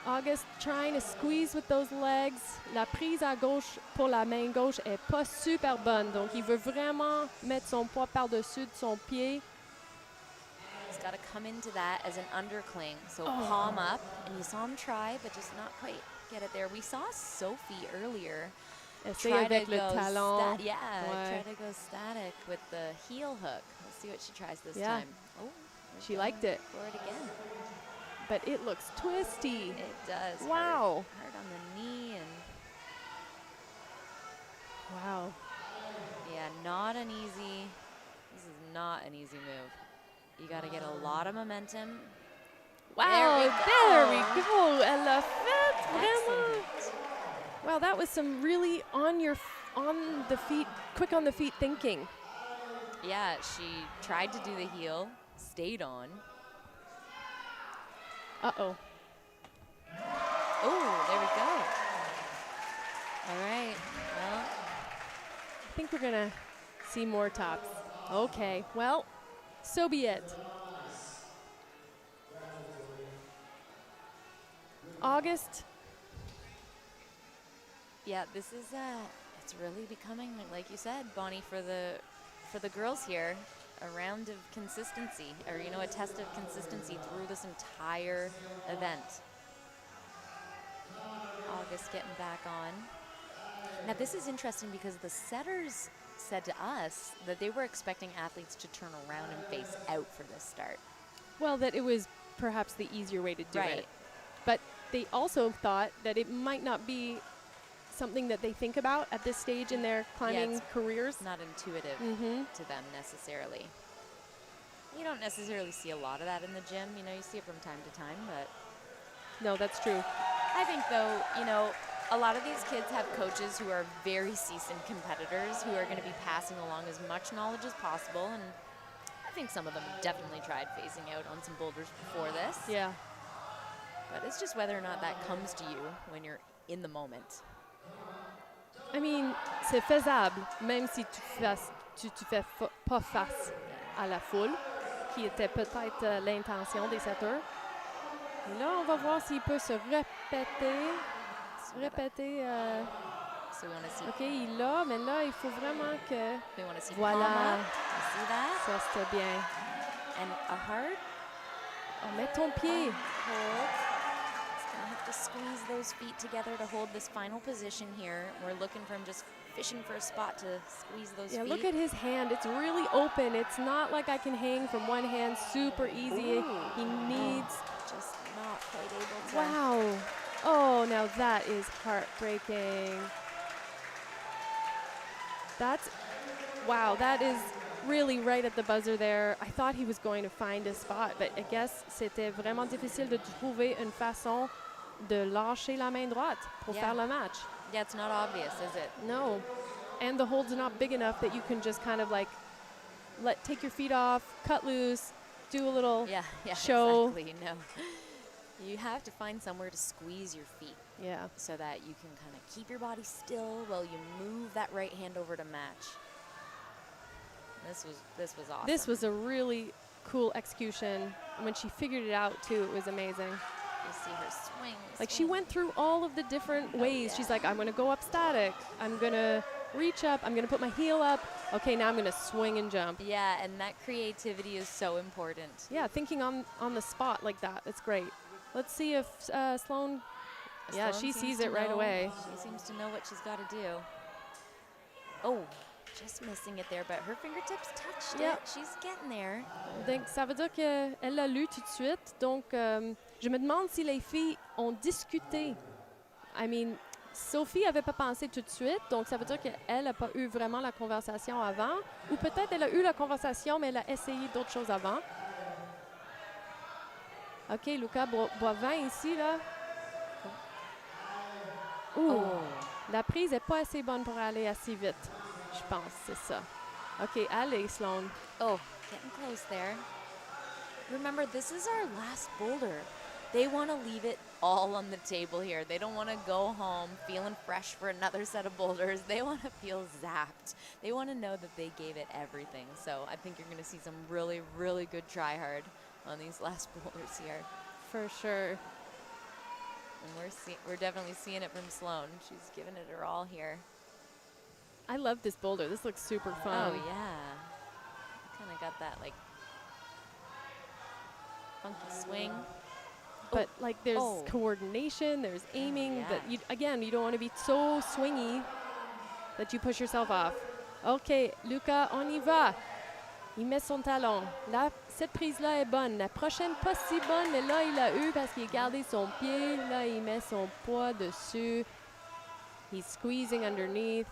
August trying to squeeze with those legs. La prise à gauche pour la main gauche est pas super bonne, donc il veut vraiment mettre son poids par-dessus de son pied. he's got to come into that as an undercling. So palm up, and you saw him try, but just not quite get it there. We saw Sophie earlier Essaye try avec to le go talon. try to go static with the heel hook. Let's see what she tries this Yeah. time. Oh, She liked it, for it again. but it looks twisty. It does. Wow. Hurt on the knee, and Wow. yeah, not an easy. This is not an easy move. You got to get a lot of momentum. Wow, there we go. Elle l'a fait, vraiment. Excellent. Wow, that was some really on the feet, quick on the feet thinking. Yeah, she tried to do the heel, stayed on. Uh-oh. Oh, there we go. All right. Well, I think we're gonna see more tops. Okay, well, so be it. August. yeah, this is it's really becoming, like you said, Bonnie, for the girls here, a round of consistency, or a test of consistency through this entire event. August getting back on. Now this is interesting because the setters said to us that they were expecting athletes to turn around and face out for this start. Well, that it was perhaps the easier way to do Right. it. But they also thought that it might not be something that they think about at this stage in their climbing it's careers. Not intuitive Mm-hmm. to them necessarily. You don't necessarily see a lot of that in the gym. You see it from time to time, but No, that's true. I think though, a lot of these kids have coaches who are very seasoned competitors who are going to be passing along as much knowledge as possible, and I think some of them definitely tried phasing out on some boulders before this. Yeah. But it's just whether or not that comes to you when you're in the moment. I mean, c'est faisable, même si tu fais pas face à la foule, qui était peut-être l'intention des setters. Et là, on va voir s'il peut se répéter. So we want to see. OK, il l'a, mais là, il faut vraiment que... We want to see. Voilà. Palm up. You see that? Ça, c'était bien. And a hard Oh, mets ton pied. hold. He's gonna have to squeeze those feet together to hold this final position here. We're looking for him, just fishing for a spot to squeeze those Yeah, feet. look at his hand. It's really open. It's not like I can hang from one hand super easy. Ooh. He needs... Just not quite able to. Wow. Oh, now that is heartbreaking. Wow, that is really right at the buzzer there. I thought he was going to find a spot, but I guess c'était vraiment difficile de trouver une façon de lâcher la main droite pour Yeah. faire le match. Yeah, it's not obvious, is it? No. and the hold's not big enough that you can just kind of like take your feet off, cut loose, do a little Yeah, show. exactly. No. You have to find somewhere to squeeze your feet Yeah. so that you can kind of keep your body still while you move that right hand over to match. This was awesome. This was a really cool execution. And when she figured it out too, it was amazing. You see her swing. Like she went through all of the different ways. yeah. She's like, I'm gonna go up static. I'm gonna reach up. I'm gonna put my heel up. Okay, now I'm gonna swing and jump. Yeah, and that creativity is so important. Yeah, thinking on the spot like that. That's great. Let's see if Sloan. Yeah, Sloan she seems sees to it right know- away. She seems to know what she's got to do. Oh, just missing it there, but her fingertips touched Yep. it. She's getting there. Donc, ça veut dire qu'elle l'a lu tout de suite. Donc, je me demande si les filles ont discuté. I mean, Sophie avait pas pensé tout de suite, donc ça veut dire qu'elle n'a pas eu vraiment la conversation avant. Ou peut-être elle a eu la conversation, mais elle a essayé d'autres choses avant. OK, Luca boit 20 ici, là. Ouh, Oh. la prise n'est pas assez bonne pour aller assez vite. Je pense, c'est ça. OK, allez, Sloan. Oh, getting close there. Remember, this is our last boulder. They want to leave it all on the table here. They don't want to go home feeling fresh for another set of boulders. They want to feel zapped. They want to know that they gave it everything. So I think you're going to see some really, really good try hard on these last boulders here. For sure. And we're definitely seeing it from Sloan. She's giving it her all here. I love this boulder. This looks super fun. Oh, yeah. Kind of got that, like, funky swing. But like there's Oh. coordination, there's aiming. yeah. That you don't want to be so swingy that you push yourself off. OK, Luca, on y va. Il met son talon. Là, cette prise-là est bonne. La prochaine, pas si bonne, mais là, il l'a eu parce qu'il a gardé son pied. Là, il met son poids dessus. He's squeezing underneath.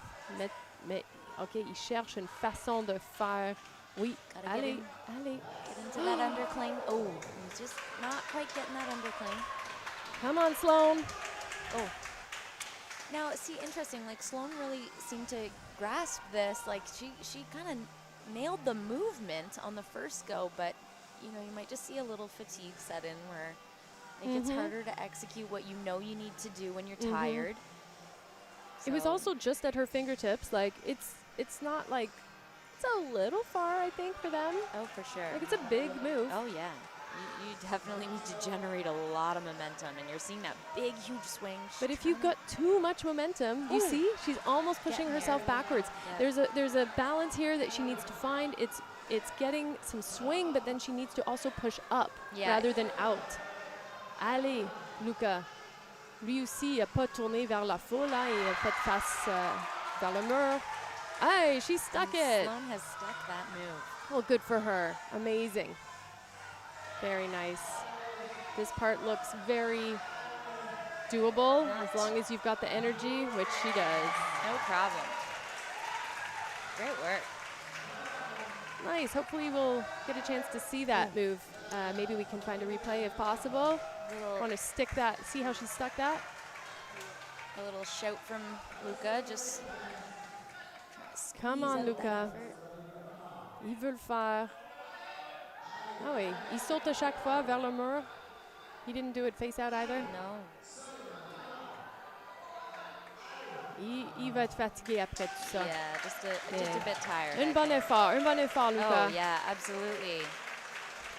Mais OK, il cherche une façon de faire. Oui, Gotta get allez, in. allez. Get into that undercling. Oh, he's just not quite getting that undercling. Come on, Sloan. Oh. Now, see, interesting. Like, Sloan really seemed to grasp this. Like, she kind of nailed the movement on the first go, but, you know, you might just see a little fatigue set in where it gets harder to execute what you know you need to do when you're tired. It was So- also just at her fingertips. Like, it's not like, it's a little far, I think, for them. Oh, for sure. Like, it's a big move. Oh, yeah. You definitely need to generate a lot of momentum, and you're seeing that big, huge swing. But if you've got too much momentum, you Ooh. see, she's almost pushing Getting herself there. backwards. Yeah. There's a balance here that she needs to find. It's getting some swing, but then she needs to also push up Yeah. rather than out. Allez, Luca. Lui aussi, il n'a pas tourné vers la foule, hein, il a fait face vers le mur. Hey, she stuck And it. Sloan has stuck that move. Well, good for her. Amazing. Very nice. This part looks very doable as long as you've got the energy, which she does. No problem. Great work. Nice. Hopefully we'll get a chance to see that move. Maybe we can find a replay if possible. Want to stick that, see how she stuck that? A little shout from Luca, just trying to Come squeeze on, out that Luca. effort. Il veut le faire. Ah oui, il saute à chaque fois vers le mur. He didn't do it face out either. No. Il va être fatigué après tout ça. Yeah, just a bit tired. Un I bon think. effort, Luca. Oh, yeah, absolutely.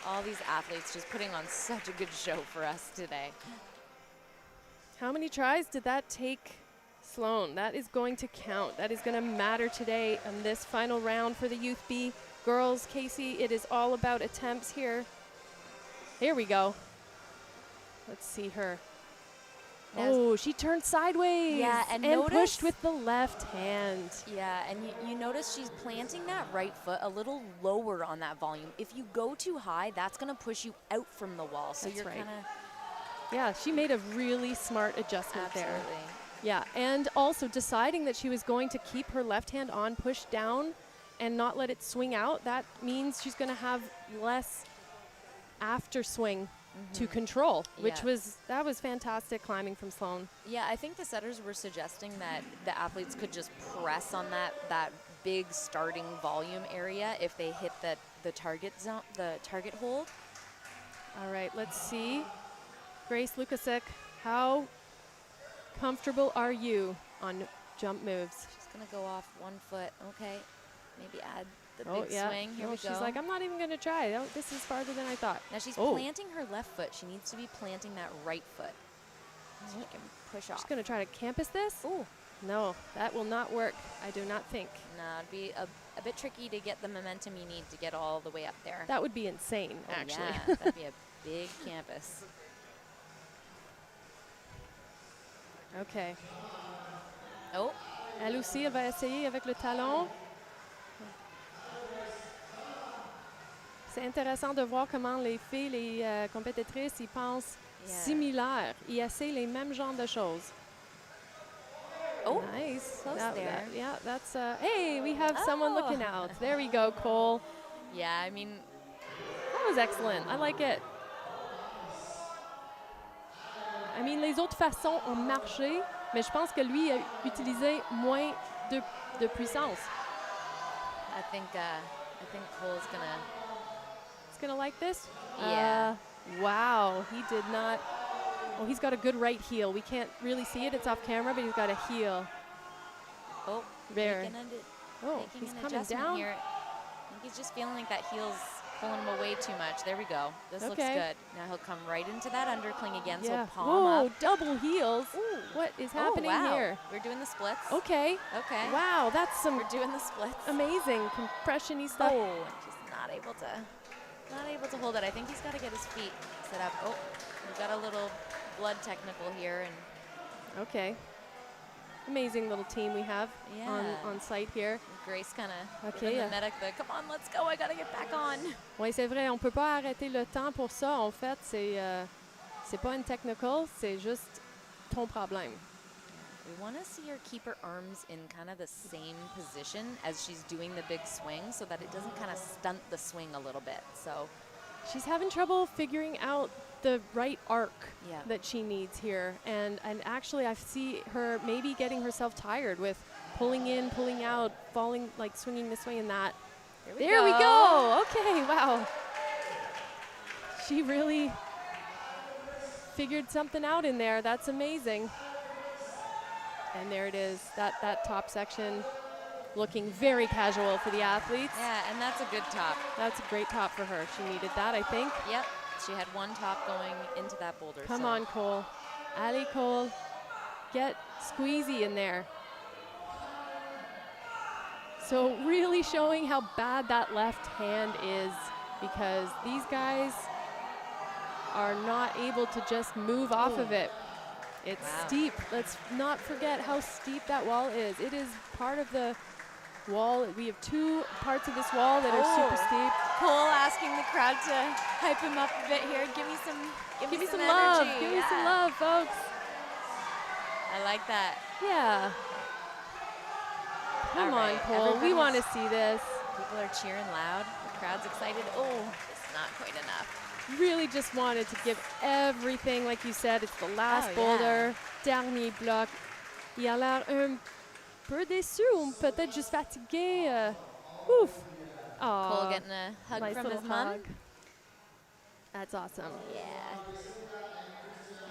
All these athletes just putting on such a good show for us today. How many tries did that take, Sloan? That is going to count. That is going to matter today in this final round for the Youth B. Girls, Casey, it is all about attempts here. Here we go. Let's see her. Yes. Oh, she turned sideways. Yeah, and pushed notice- with the left hand. Yeah, and you notice she's planting that right foot a little lower on that volume. If you go too high, that's going to push you out from the wall. So That's you're right. kind of Yeah, she made a really smart adjustment there. absolutely. Yeah, and also deciding that she was going to keep her left hand on, push down, and not let it swing out. That means she's going to have less after swing to control, which Yeah. that was fantastic climbing from Sloan. Yeah, I think the setters were suggesting that the athletes could just press on that big starting volume area if they hit the target zone, the target hold. All right, let's see. Grace Lucasic, how comfortable are you on jump moves? She's gonna go off 1 foot. Okay, maybe add the Oh, big yeah. swing. Here No, we go. she's like, I'm not even going to try. Oh, this is farther than I thought. Now she's Oh. planting her left foot. She needs to be planting that right foot. So she can push off. She's going to try to campus this. Ooh. No, that will not work. I do not think. No, it'd be a bit tricky to get the momentum you need to get all the way up there. That would be insane, Oh, actually. yeah, that'd be a big campus. OK. Oh, Elle aussi, elle va essayer avec le talon. C'est intéressant de voir comment les filles, les compétitrices, ils pensent Yeah. similaires. Ils essaient les mêmes genres de choses. oh, Nice. close That- there. yeah, that's. Hey, we have someone Oh. looking out. There we go, Cole. yeah. I mean, That was excellent. I like it. I mean, les autres façons ont marché, mais je pense que lui a utilisé moins de puissance. I think Cole's gonna. He's gonna like this? Yeah. Wow, he did not. Oh, he's got a good right heel. We can't really see it. It's off camera, but he's got a heel. Oh, There. making Oh, making he's an coming adjustment down. here. I think he's just feeling like that heel's pulling him away too much. There we go. This looks Okay. good. Now he'll come right into that undercling again. Yeah. So palm Whoa, up. double heels. Ooh. What is Oh, happening wow. here? We're doing the splits. Okay. Okay. Wow, that's some We're doing the splits. amazing compression-y stuff. Oh, and just not able to hold it. I think he's got to get his feet set up. Oh, we got a little blood technical here, and Okay. Amazing little team we have Yeah. on site here. Grace kind of Okay, the medic. Come on, let's go. I got to get back on. Oui, c'est vrai, on peut pas arrêter le temps pour ça. En fait, c'est pas une technical, c'est juste ton problème. We want to see her keep her arms in kind of the same position as she's doing the big swing so that it doesn't kind of stunt the swing a little bit. So, She's having trouble figuring out the right arc Yeah. that she needs here. And actually, I see her maybe getting herself tired with pulling in, pulling out, falling, like swinging this way and that. There we go. Okay, wow. She really figured something out in there. That's amazing. And there it is, that top section looking very casual for the athletes. Yeah, and that's a good top. That's a great top for her. She needed that, I think. Yep. She had one top going into that boulder. Come so. on, Cole. Allez, Cole. Get squeezy in there. So really showing how bad that left hand is, because these guys are not able to just move off of it. It's Wow. steep. Let's not forget how steep that wall is. It is part of the wall. We have two parts of this wall that are super steep. Cole asking the crowd to hype him up a bit here. Give me some love. energy. Give me some Yeah. love, folks. I like that. Yeah. Come All on, right, Cole. We want to everybody's- see this. People are cheering loud. The crowd's excited. Oh, it's not quite enough. Really just wanted to give everything, like you said. It's the last Oh, yeah. boulder, dernier bloc. Il a l'air un peu déçu ou peut-être juste fatigué. Ouf. Aw, Cole getting a hug nice from little his mom. hug. That's awesome. Yeah.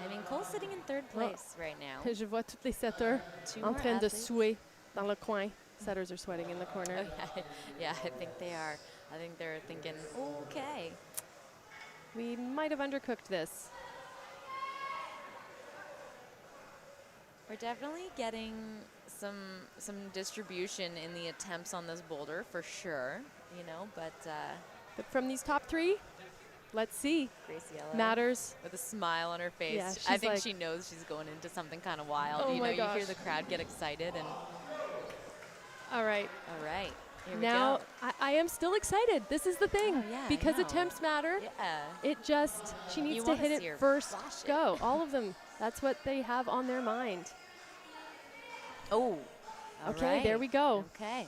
I mean, Cole's sitting in third place right now. Je vois toutes les setters Two en more train de athletes. suer dans le coin. Setters are sweating in the corner. Oh, yeah, I think they are. I think they're thinking, okay. We might have undercooked this. We're definitely getting some distribution in the attempts on this boulder for sure, you know, but But from these top three, let's see. Graciela Matters. with a smile on her face. Yeah, I she's think like- she knows she's going into something kind of wild. Oh you my know, you hear gosh. the crowd get excited and All right. all right. Here Now, we I am still excited. This is the thing. Oh, yeah, I because know. attempts matter. go. Yeah. It just, she needs to wanna hit see it her first flash it. go. All of them. That's what they have on their mind. Oh. all Okay, there right. we go. Okay.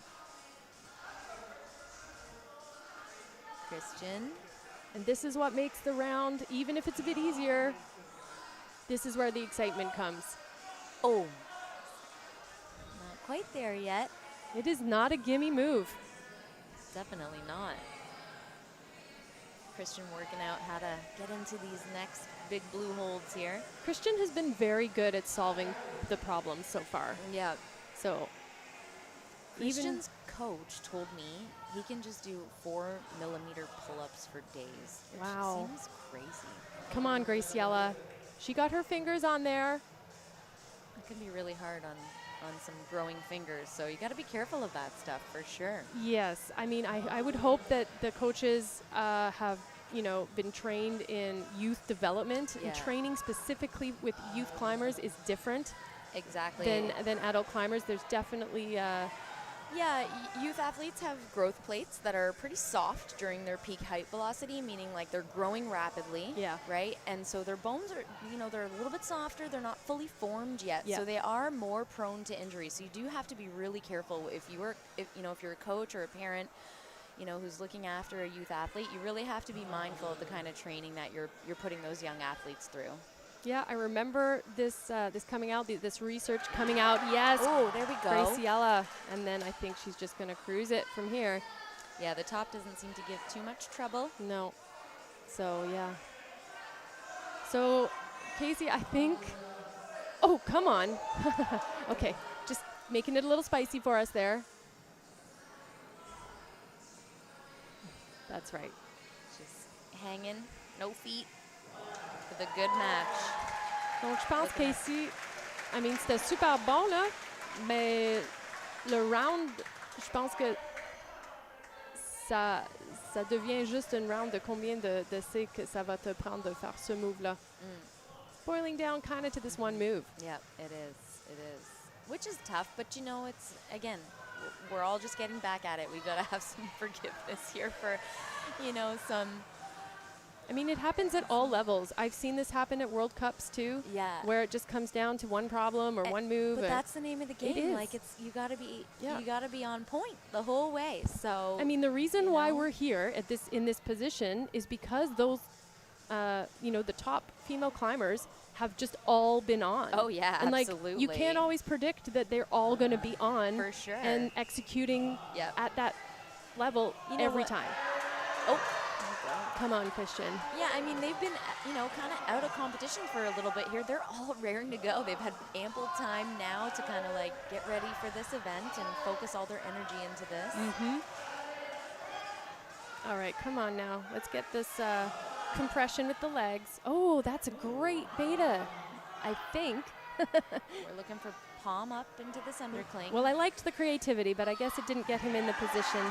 Christian. And this is what makes the round, even if it's a bit easier, this is where the excitement comes. Oh, not quite there yet. It is not a gimme move. Definitely not. Christian working out how to get into these next big blue holds here. Christian has been very good at solving the problems so far. Yeah. So Christian's coach told me he can just do 4mm pull-ups for days. Which Wow. seems crazy. come on, Graciela. She got her fingers on there. It can be really hard on some growing fingers, so you got to be careful of that stuff for sure. Yes, I mean, I would hope that the coaches have, been trained in youth development. Yeah. And training specifically with youth climbers is different Exactly. than adult climbers. There's definitely, youth athletes have growth plates that are pretty soft during their peak height velocity, meaning like they're growing rapidly. Yeah. Right? And so their bones are, they're a little bit softer. They're not fully formed yet. Yeah. So they are more prone to injury. So you do have to be really careful if you're a coach or a parent, who's looking after a youth athlete. You really have to be mindful of the kind of training that you're putting those young athletes through. yeah, I remember this coming out, this research coming out. Yes. Oh, there we go. Graciela. And then I think she's just going to cruise it from here. Yeah, the top doesn't seem to give too much trouble. No. So, yeah. So, Casey, I think... Oh, come on. Okay, just making it a little spicy for us there. That's right. Just hanging, no feet, for the good match. Donc, je pense qu'ici, I mean, c'était super bon, là, mais le round, je pense que ça devient juste une round de combien d'essais que ça va te prendre de faire ce move-là. Boiling down kind of to this one move. Yep, it is. It is. Which is tough, but it's, again, we're all just getting back at it. We've got to have some forgiveness here for, some... I mean, it happens at all levels. I've seen this happen at World Cups too. Yeah. Where it just comes down to one problem or one move. But that's the name of the game. is. Like you got to be, Yeah. you got to be on point the whole way. So I mean, the reason why know? we're here in this position is because those, the top female climbers have just all been on. Oh yeah, And absolutely. like, you can't always predict that they're all going to be on For sure. and executing Yep. at that level You know every what? time. Oh. Come on, Christian. Yeah, I mean, they've been, kind of out of competition for a little bit here. They're all raring to go. They've had ample time now to kind of like get ready for this event and focus all their energy into this. All right, come on now. Let's get this compression with the legs. Oh, that's a great beta, I think. We're looking for palm up into this undercling. Well, I liked the creativity, but I guess it didn't get him in the position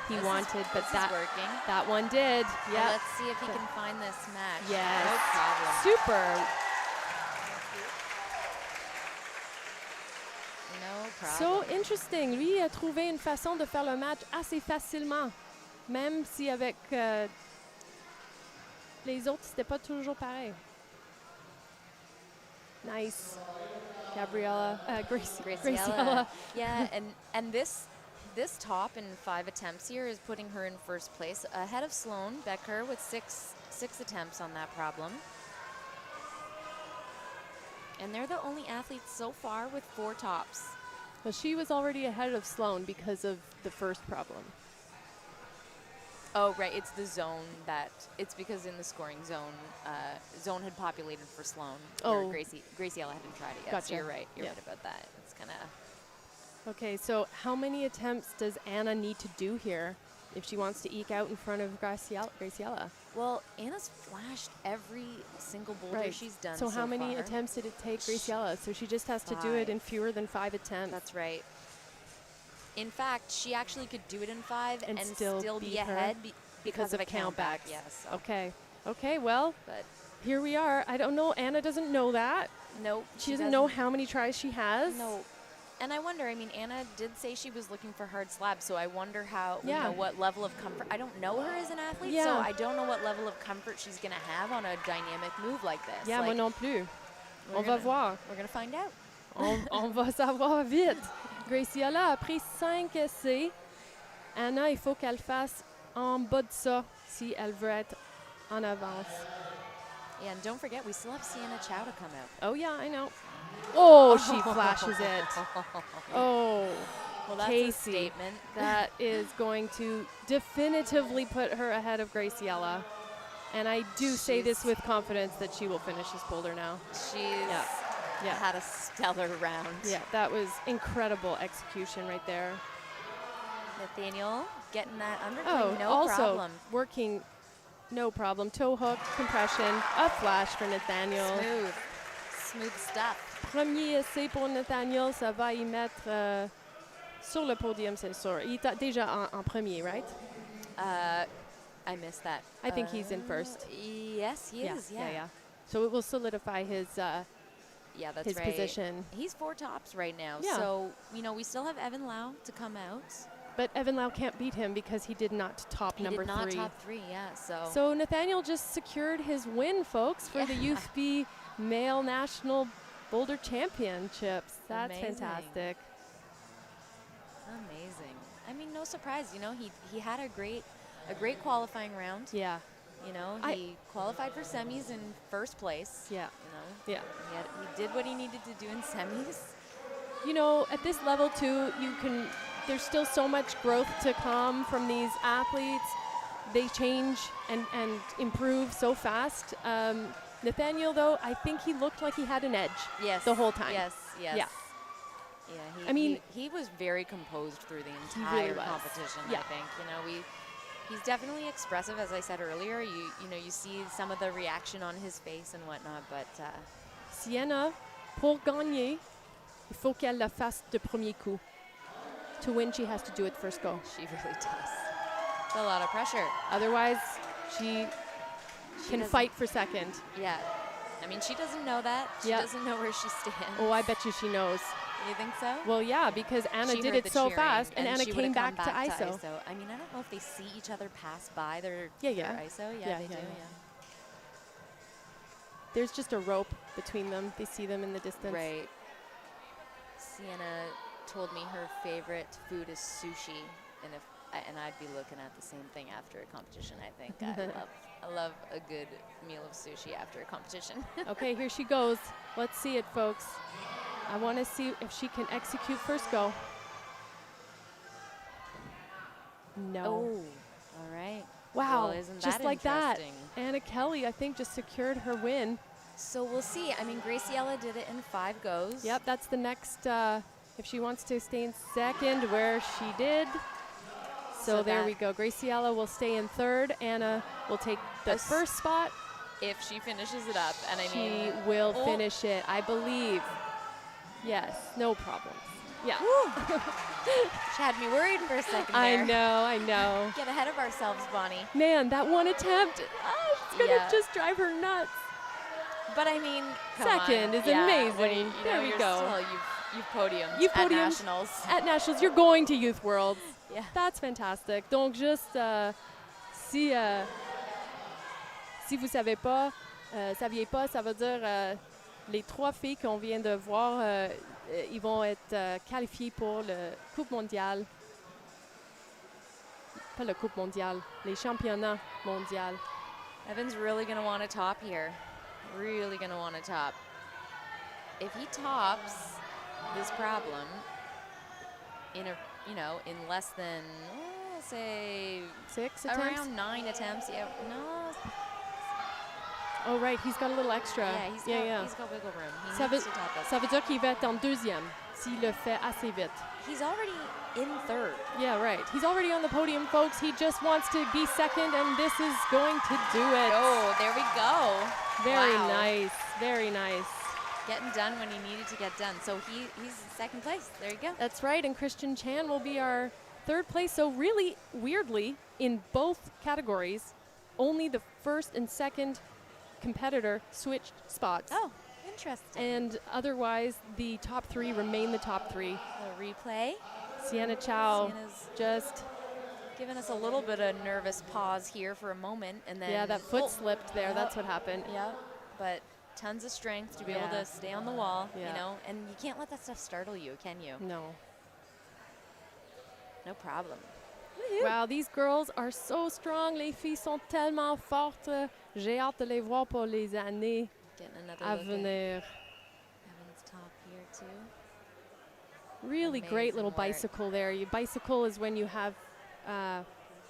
he wanted. But this that is working. that one did. Well, Yeah. let's see if he can find this match. Yes. No problem. Super. No problem. So interesting. Lui a trouvé une façon de faire le match assez facilement, même si avec les autres c'était pas toujours pareil. Nice, Graciela. Yeah, and this top in 5 attempts here is putting her in first place, ahead of Sloan Betker with six attempts on that problem. And they're the only athletes so far with 4 tops. Well, she was already ahead of Sloan because of the first problem. Oh, right. It's the zone it's because in the scoring zone, zone had populated for Sloan. Oh. Graciela hadn't tried it yet. Gotcha. So you're right. You're Yeah. right about that. It's kind of... Okay, so how many attempts does Anna need to do here if she wants to eke out in front of Graciela? Well, Anna's flashed every single boulder she's done So how many far. attempts did it take Graciela? So she just has to do it in fewer than 5 attempts. That's right. In fact, she actually could do it in 5 And and still still beat be her ahead because of a countbacks. countback. Yes. Okay. Okay, well, But here we are. I don't know. Anna doesn't know that. nope. She doesn't know how many tries she has. No. And I wonder, I mean, Anna did say she was looking for hard slabs, so I wonder how, Yeah. what level of comfort. I don't know her as an athlete, Yeah. so I don't know what level of comfort she's going to have on a dynamic move like this. Yeah, moi like, non plus. we're On va gonna- voir. We're going to find out. On va savoir vite. Graciela a pris 5 essais. Anna, il faut qu'elle fasse en bas de ça si elle veut être en avance. Yeah, and don't forget, we still have Sienna Chao to come out. Oh, yeah, I know. Oh, she flashes it. Oh, Well, that's a Casey. statement. That is going to definitively put her ahead of Graciela. And I do say this with confidence that she will finish this boulder now. She's Yeah. had a stellar round. Yeah, that was incredible execution right there. Nathaniel getting that undercling, Oh, no also problem. working, no problem. Toe hook, compression, a flash for Nathaniel. Smooth stuff. Premier essai pour Nathaniel, ça va y mettre sur le podium, c'est sûr. Il est déjà en premier, right? I missed that. I think he's in first. Yes, he is. Yeah. So it will solidify his Yeah, that's his right. position. He's 4 tops right now. Yeah. So, we still have Evan Lau to come out. But Evan Lau can't beat him because he did not top number He did not 3. top 3, yeah. So Nathaniel just secured his win, folks, for the Youth B Male National Boulder Championships. That's Amazing. fantastic. Amazing. I mean, no surprise. He had a great qualifying round. Yeah. He qualified for semis in first place. Yeah. Yeah. He did what he needed to do in semis. At this level too, there's still so much growth to come from these athletes. They change and improve so fast. Nathaniel, though, I think he looked like he had an edge the whole time. Yes. Yeah. Yeah, he was very composed through the entire competition, Yeah. I think. He's definitely expressive, as I said earlier. You see some of the reaction on his face and whatnot, but Sienna, pour gagner, il faut qu'elle le fasse de premier coup. To win, she has to do it first go. she really does. It's a lot of pressure. Otherwise, she can doesn't- fight for second. Yeah. I mean, she doesn't know that. She Yeah. doesn't know where she stands. Oh, I bet you she knows. You think so? Well, yeah, because Anna She did heard it the so cheering, fast, and Anna she came would've come back to ISO. I mean, I don't know if they see each other pass by their Yeah. their ISO. Yeah, they do. There's just a rope between them. They see them in the distance. Right. Sienna told me her favorite food is sushi, and I'd be looking at the same thing after a competition. I think I love a good meal of sushi after a competition. Okay, here she goes. Let's see it, folks. I want to see if she can execute first go. No. Oh, all right. Wow, Well, isn't just that like that. interesting? Anna Kelly, I think, just secured her win. So we'll see. I mean, Graciela did it in 5 goes. Yep, that's the next, if she wants to stay in second, where she did. So there we go. Graciela will stay in third. Anna will take the first spot. If she finishes it up, and I She mean, will finish it, I believe. Yes, no problem. Yeah. she had me worried for a second I there. know, I know. Get ahead of ourselves, Bonnie. Man, that one attempt, it's going to just drive her nuts. But I mean, second is amazing. There we go. You've podiumed You've at podiumed Nationals. At Nationals, you're going to Youth Worlds. Yeah. That's fantastic. Donc, juste, si vous saviez pas, ça veut dire les 3 filles qu'on vient de voir, ils vont être qualifiées pour le Coupe mondiale. Pas le Coupe mondiale, les championnats mondiaux. Evan's really going to want to top here. Really going to want to top. If he tops this problem in less than, say, 6 attempts? around 9 attempts. Yeah, no. Oh, right, he's got a little extra. Yeah, he's got wiggle room. He Ça needs to top ça veut dire qu'il va être en deuxième s'il le fait assez vite. He's already in third. Yeah, right. He's already on the podium, folks. He just wants to be second, and this is going to do it. Oh, there we go. Very Wow. nice. Very nice. Getting done when he needed to get done. So he's second place. There you go. That's right, and Christian Chan will be our third place. So really, weirdly, in both categories, only the first and second competitor switched spots. Oh, interesting. And otherwise, the top 3 remain the top 3. A replay. Sienna Chao Sienna's just giving us a little bit of nervous pause here for a moment, and then that foot slipped there. That's what happened. Yeah, but tons of strength to be able to stay on the wall, and you can't let that stuff startle you, can you? No. No problem. Wow, these girls are so strong. Les filles sont tellement fortes. J'ai hâte de les voir pour les années Getting another à look venir. at Evan's top here too. Really great little Amazing work. bicycle there. Your bicycle is when you have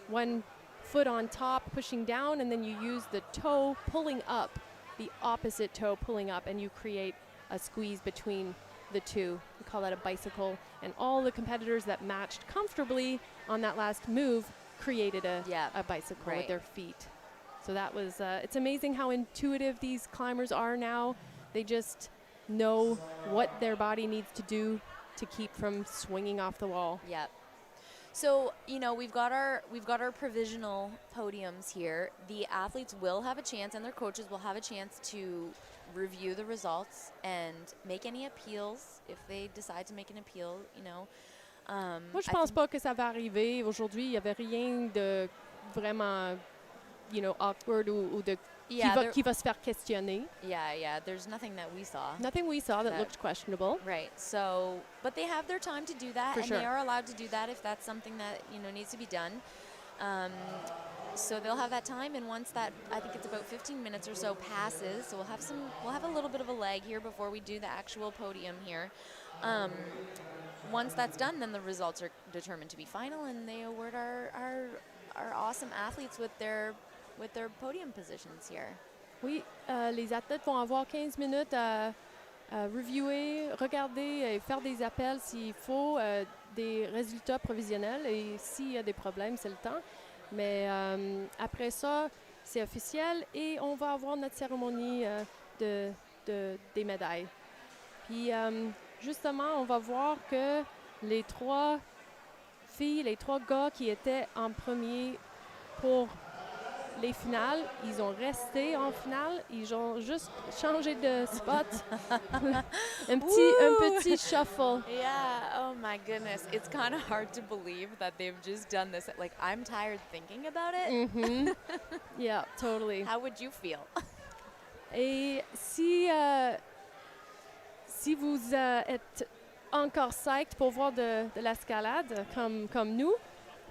one foot on top pushing down, and then you use the toe pulling up, the opposite toe pulling up, and you create a squeeze between the two. We call that a bicycle. And all the competitors that matched comfortably on that last move created a bicycle with right. their feet. So that was, it's amazing how intuitive these climbers are now. They just know what their body needs to do to keep from swinging off the wall. Yep. So, you know, we've got our provisional podiums here. The athletes will have a chance, and their coaches will have a chance to review the results and make any appeals if they decide to make an appeal, you know. Moi, je pense pas que ça va arriver. Aujourd'hui, il y avait rien de vraiment, you know, awkward ou de qui va se faire questionner. Yeah, there's nothing that we saw. Nothing we saw that looked questionable. Right. So, but they have their time to do that, For and sure. they are allowed to do that if that's something that, you know, needs to be done. So they'll have that time, and once that, I think it's about 15 minutes or so passes, so we'll have a little bit of a lag here before we do the actual podium here. Once that's done, then the results are determined to be final, and they award our awesome athletes with their podium positions here. Oui, les athlètes vont avoir 15 minutes à reviewer, regarder et faire des appels s'il faut, des résultats provisionnels, et s'il y a des problèmes, c'est le temps. Mais après ça, c'est officiel et on va avoir notre cérémonie des médailles. Puis justement, on va voir que les 3 filles, les 3 gars qui étaient en premier pour les finales, ils ont resté en finale. Ils ont juste changé de spot. un petit shuffle. Yeah, oh my goodness. It's kind of hard to believe that they've just done this. Like, I'm tired thinking about it. Mm-hmm. Yeah, totally. How would you feel? Et si vous êtes encore psyched pour voir de l'escalade comme nous,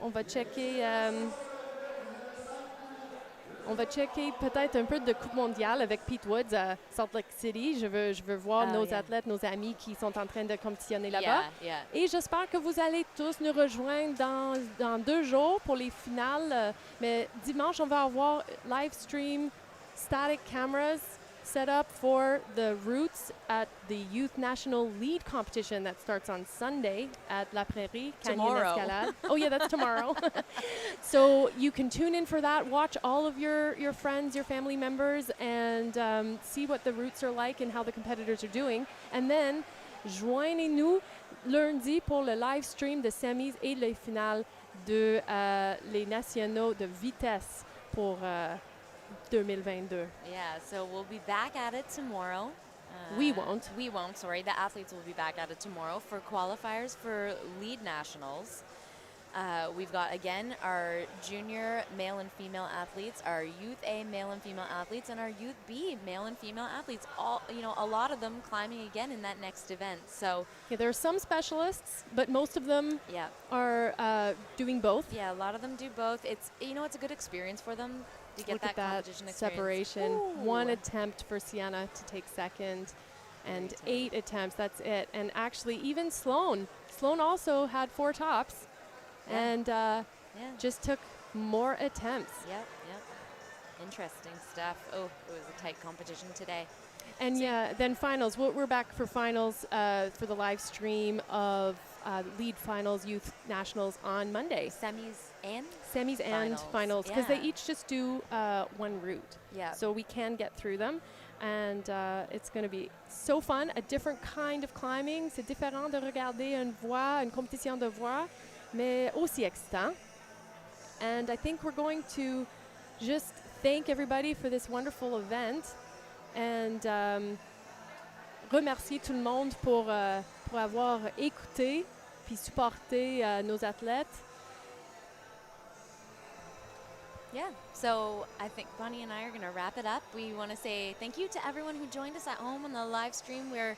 on va checker peut-être un peu de Coupe mondiale avec Pete Woods à Salt Lake City. Je veux voir nos athlètes, nos amis qui sont en train de compétitionner là-bas. Yeah. Et j'espère que vous allez tous nous rejoindre dans 2 jours pour les finales. Mais dimanche, on va avoir live stream static cameras set up for the routes at the Youth National Lead competition that starts on Sunday at La Prairie Canyon Tomorrow. Escalade. Oh yeah, that's tomorrow. So you can tune in for that, watch all of your friends, your family members, and see what the routes are like and how the competitors are doing. And then, joignez-nous lundi pour le live stream de semis et les finales de les nationaux de vitesse pour 2022. Yeah, so we'll be back at it tomorrow. We won't. We won't, sorry. The athletes will be back at it tomorrow for qualifiers for lead nationals. We've got, again, our junior male and female athletes, our youth A male and female athletes, and our youth B male and female athletes. All, you know, a lot of them climbing again in that next event. So yeah, there are some specialists, but most of them yeah, are doing both. yeah, a lot of them do both. It's, you know, it's a good experience for them to get Look that at that competition experience. separation. Ooh. 1 attempt for Sienna to take second, and 8 attempts. That's it. And actually, even Sloan also had 4 tops, and just took more attempts. Yep. Interesting stuff. Oh, it was a tight competition today. And then finals. We're back for finals for the live stream of lead finals, youth nationals on Monday. Semis and Finals, because they Yeah. each just do 1 route. Yeah. So we can get through them. And it's going to be so fun, a different kind of climbing. C'est différent de regarder une compétition de voix, mais aussi excitant. And I think we're going to just thank everybody for this wonderful event and remercier tout le monde pour avoir écouté puis supporté nos athlètes. Yeah, so I think Bonnie and I are going to wrap it up. We want to say thank you to everyone who joined us at home on the live stream. We're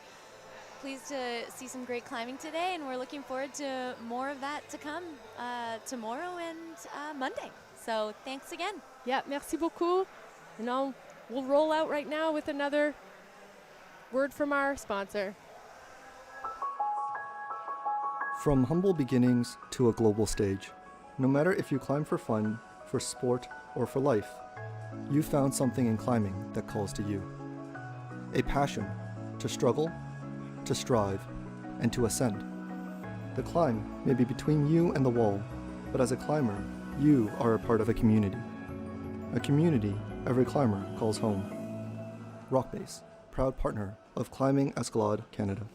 pleased to see some great climbing today, and we're looking forward to more of that to come tomorrow and Monday. So thanks again. Yeah, merci beaucoup. And we'll roll out right now with another word from our sponsor. From humble beginnings to a global stage, no matter if you climb for fun, for sport, or for life, you found something in climbing that calls to you. A passion to struggle, to strive, and to ascend. The climb may be between you and the wall, but as a climber, you are a part of a community. A community every climber calls home. Rockbase, proud partner of Climbing Escalade Canada.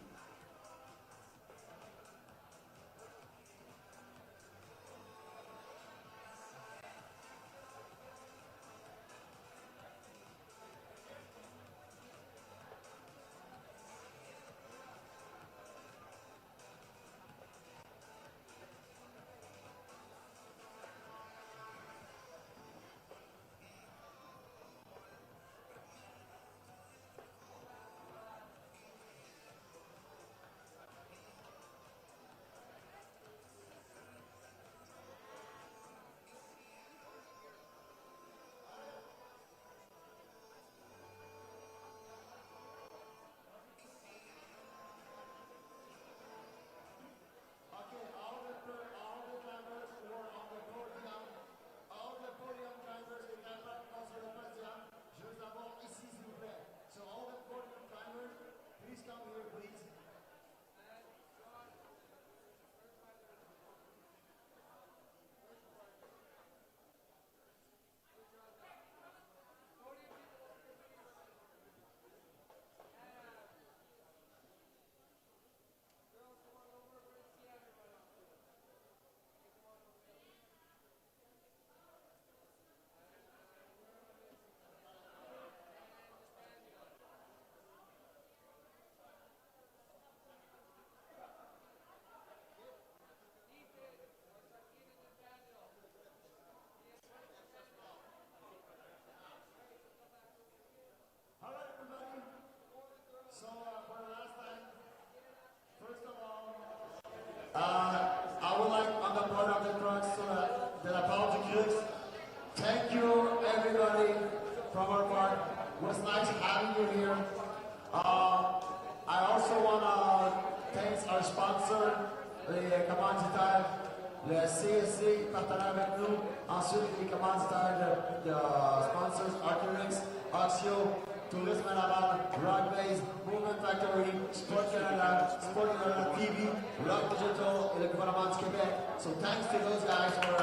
I would like, on the part of the crowd, de la part du Crux, thank you everybody from our part. It was nice having you here. I also want to thank our sponsor, les commanditaires, le CEC, partenaire avec nous. Ensuite, les commanditaires de sponsors, Arcturix, Oxio, Tourisme Laval, Rockbase, Movement Factory, Sport Canada, Sport Canada TV, Rock Digital et le gouvernement du Québec. So thanks to those guys for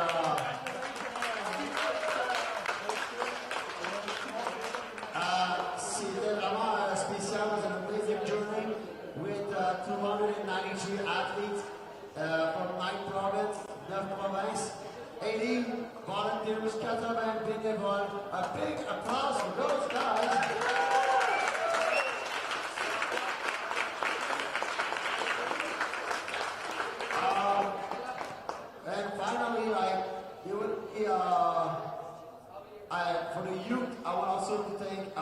c'était vraiment spécial. It was an amazing journey with 293 athletes from 9 provinces, 9 provinces, 80 volunteers, 80 bénévoles. A big applause for those guys. And finally, for the youth, I want also to thank the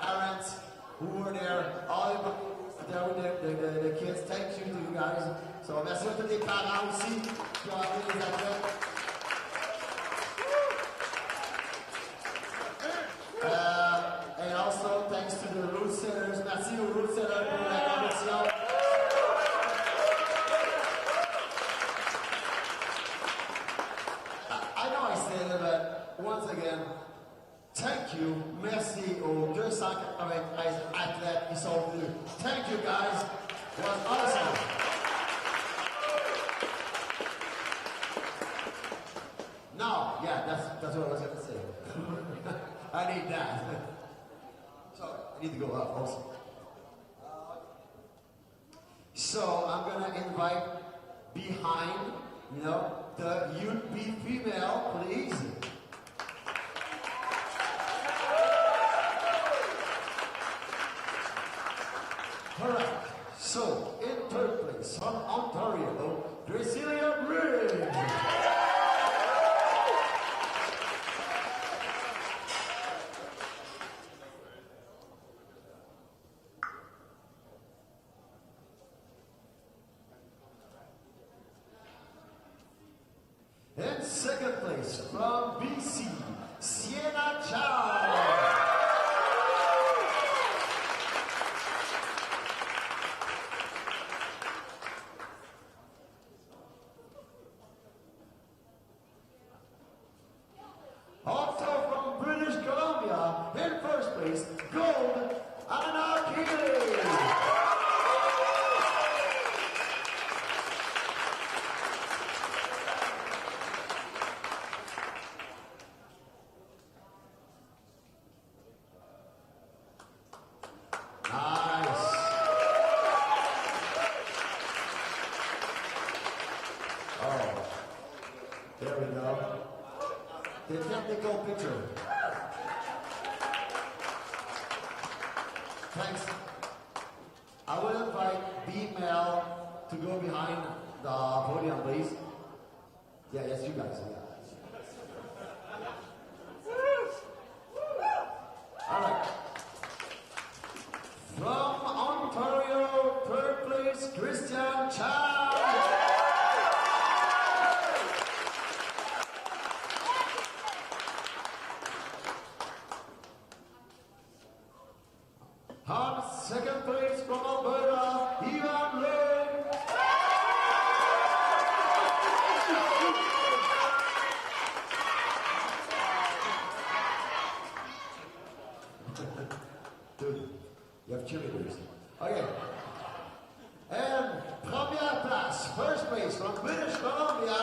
parents who were there, all the kids. Thank you to you guys. So merci à tous les parents aussi qui ont amené les athlètes. And also thanks to the route setters. Merci aux route setters pour la compétition. I know I said it, but once again, thank you, merci aux 293 athlètes qui sont venus. Thank you guys, it was awesome. No, yeah, that's what I was going to say. I need that. So, I need to go up also. So, I'm going to invite behind, the youth be female, please. Alright, so in third place from Ontario, Graciela Briggs. place, gold, Anna Keeley. Nice. Oh, there we go. The technical picture. Thanks. I will invite B-Mel to go behind the podium, please. Yeah, yes, you guys. Yeah. All right. From Ontario, third place, Christian Chao. On second place from Alberta, Ivan Lane. Dude, you have cheerleaders. Okay. And première place, first place from British Columbia,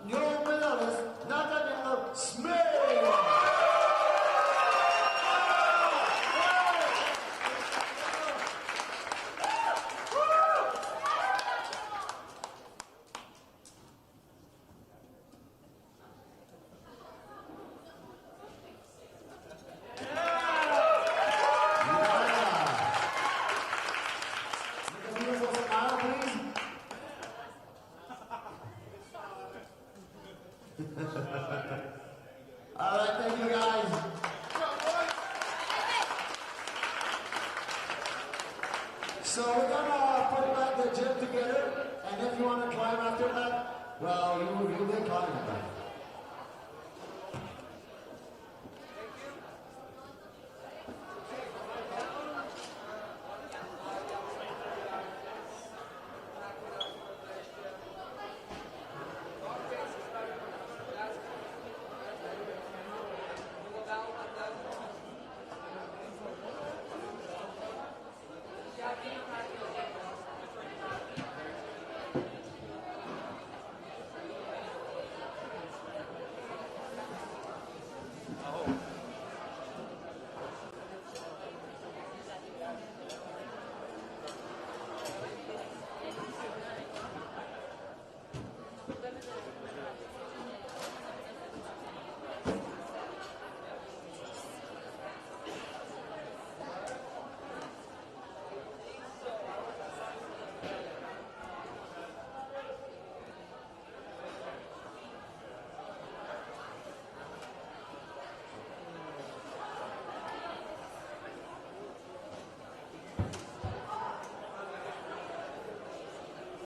new medalist Nathaniel Smith. All right, thank you guys. So we're gonna put back the gym together, and if you want to climb after that, well, you will climb it back.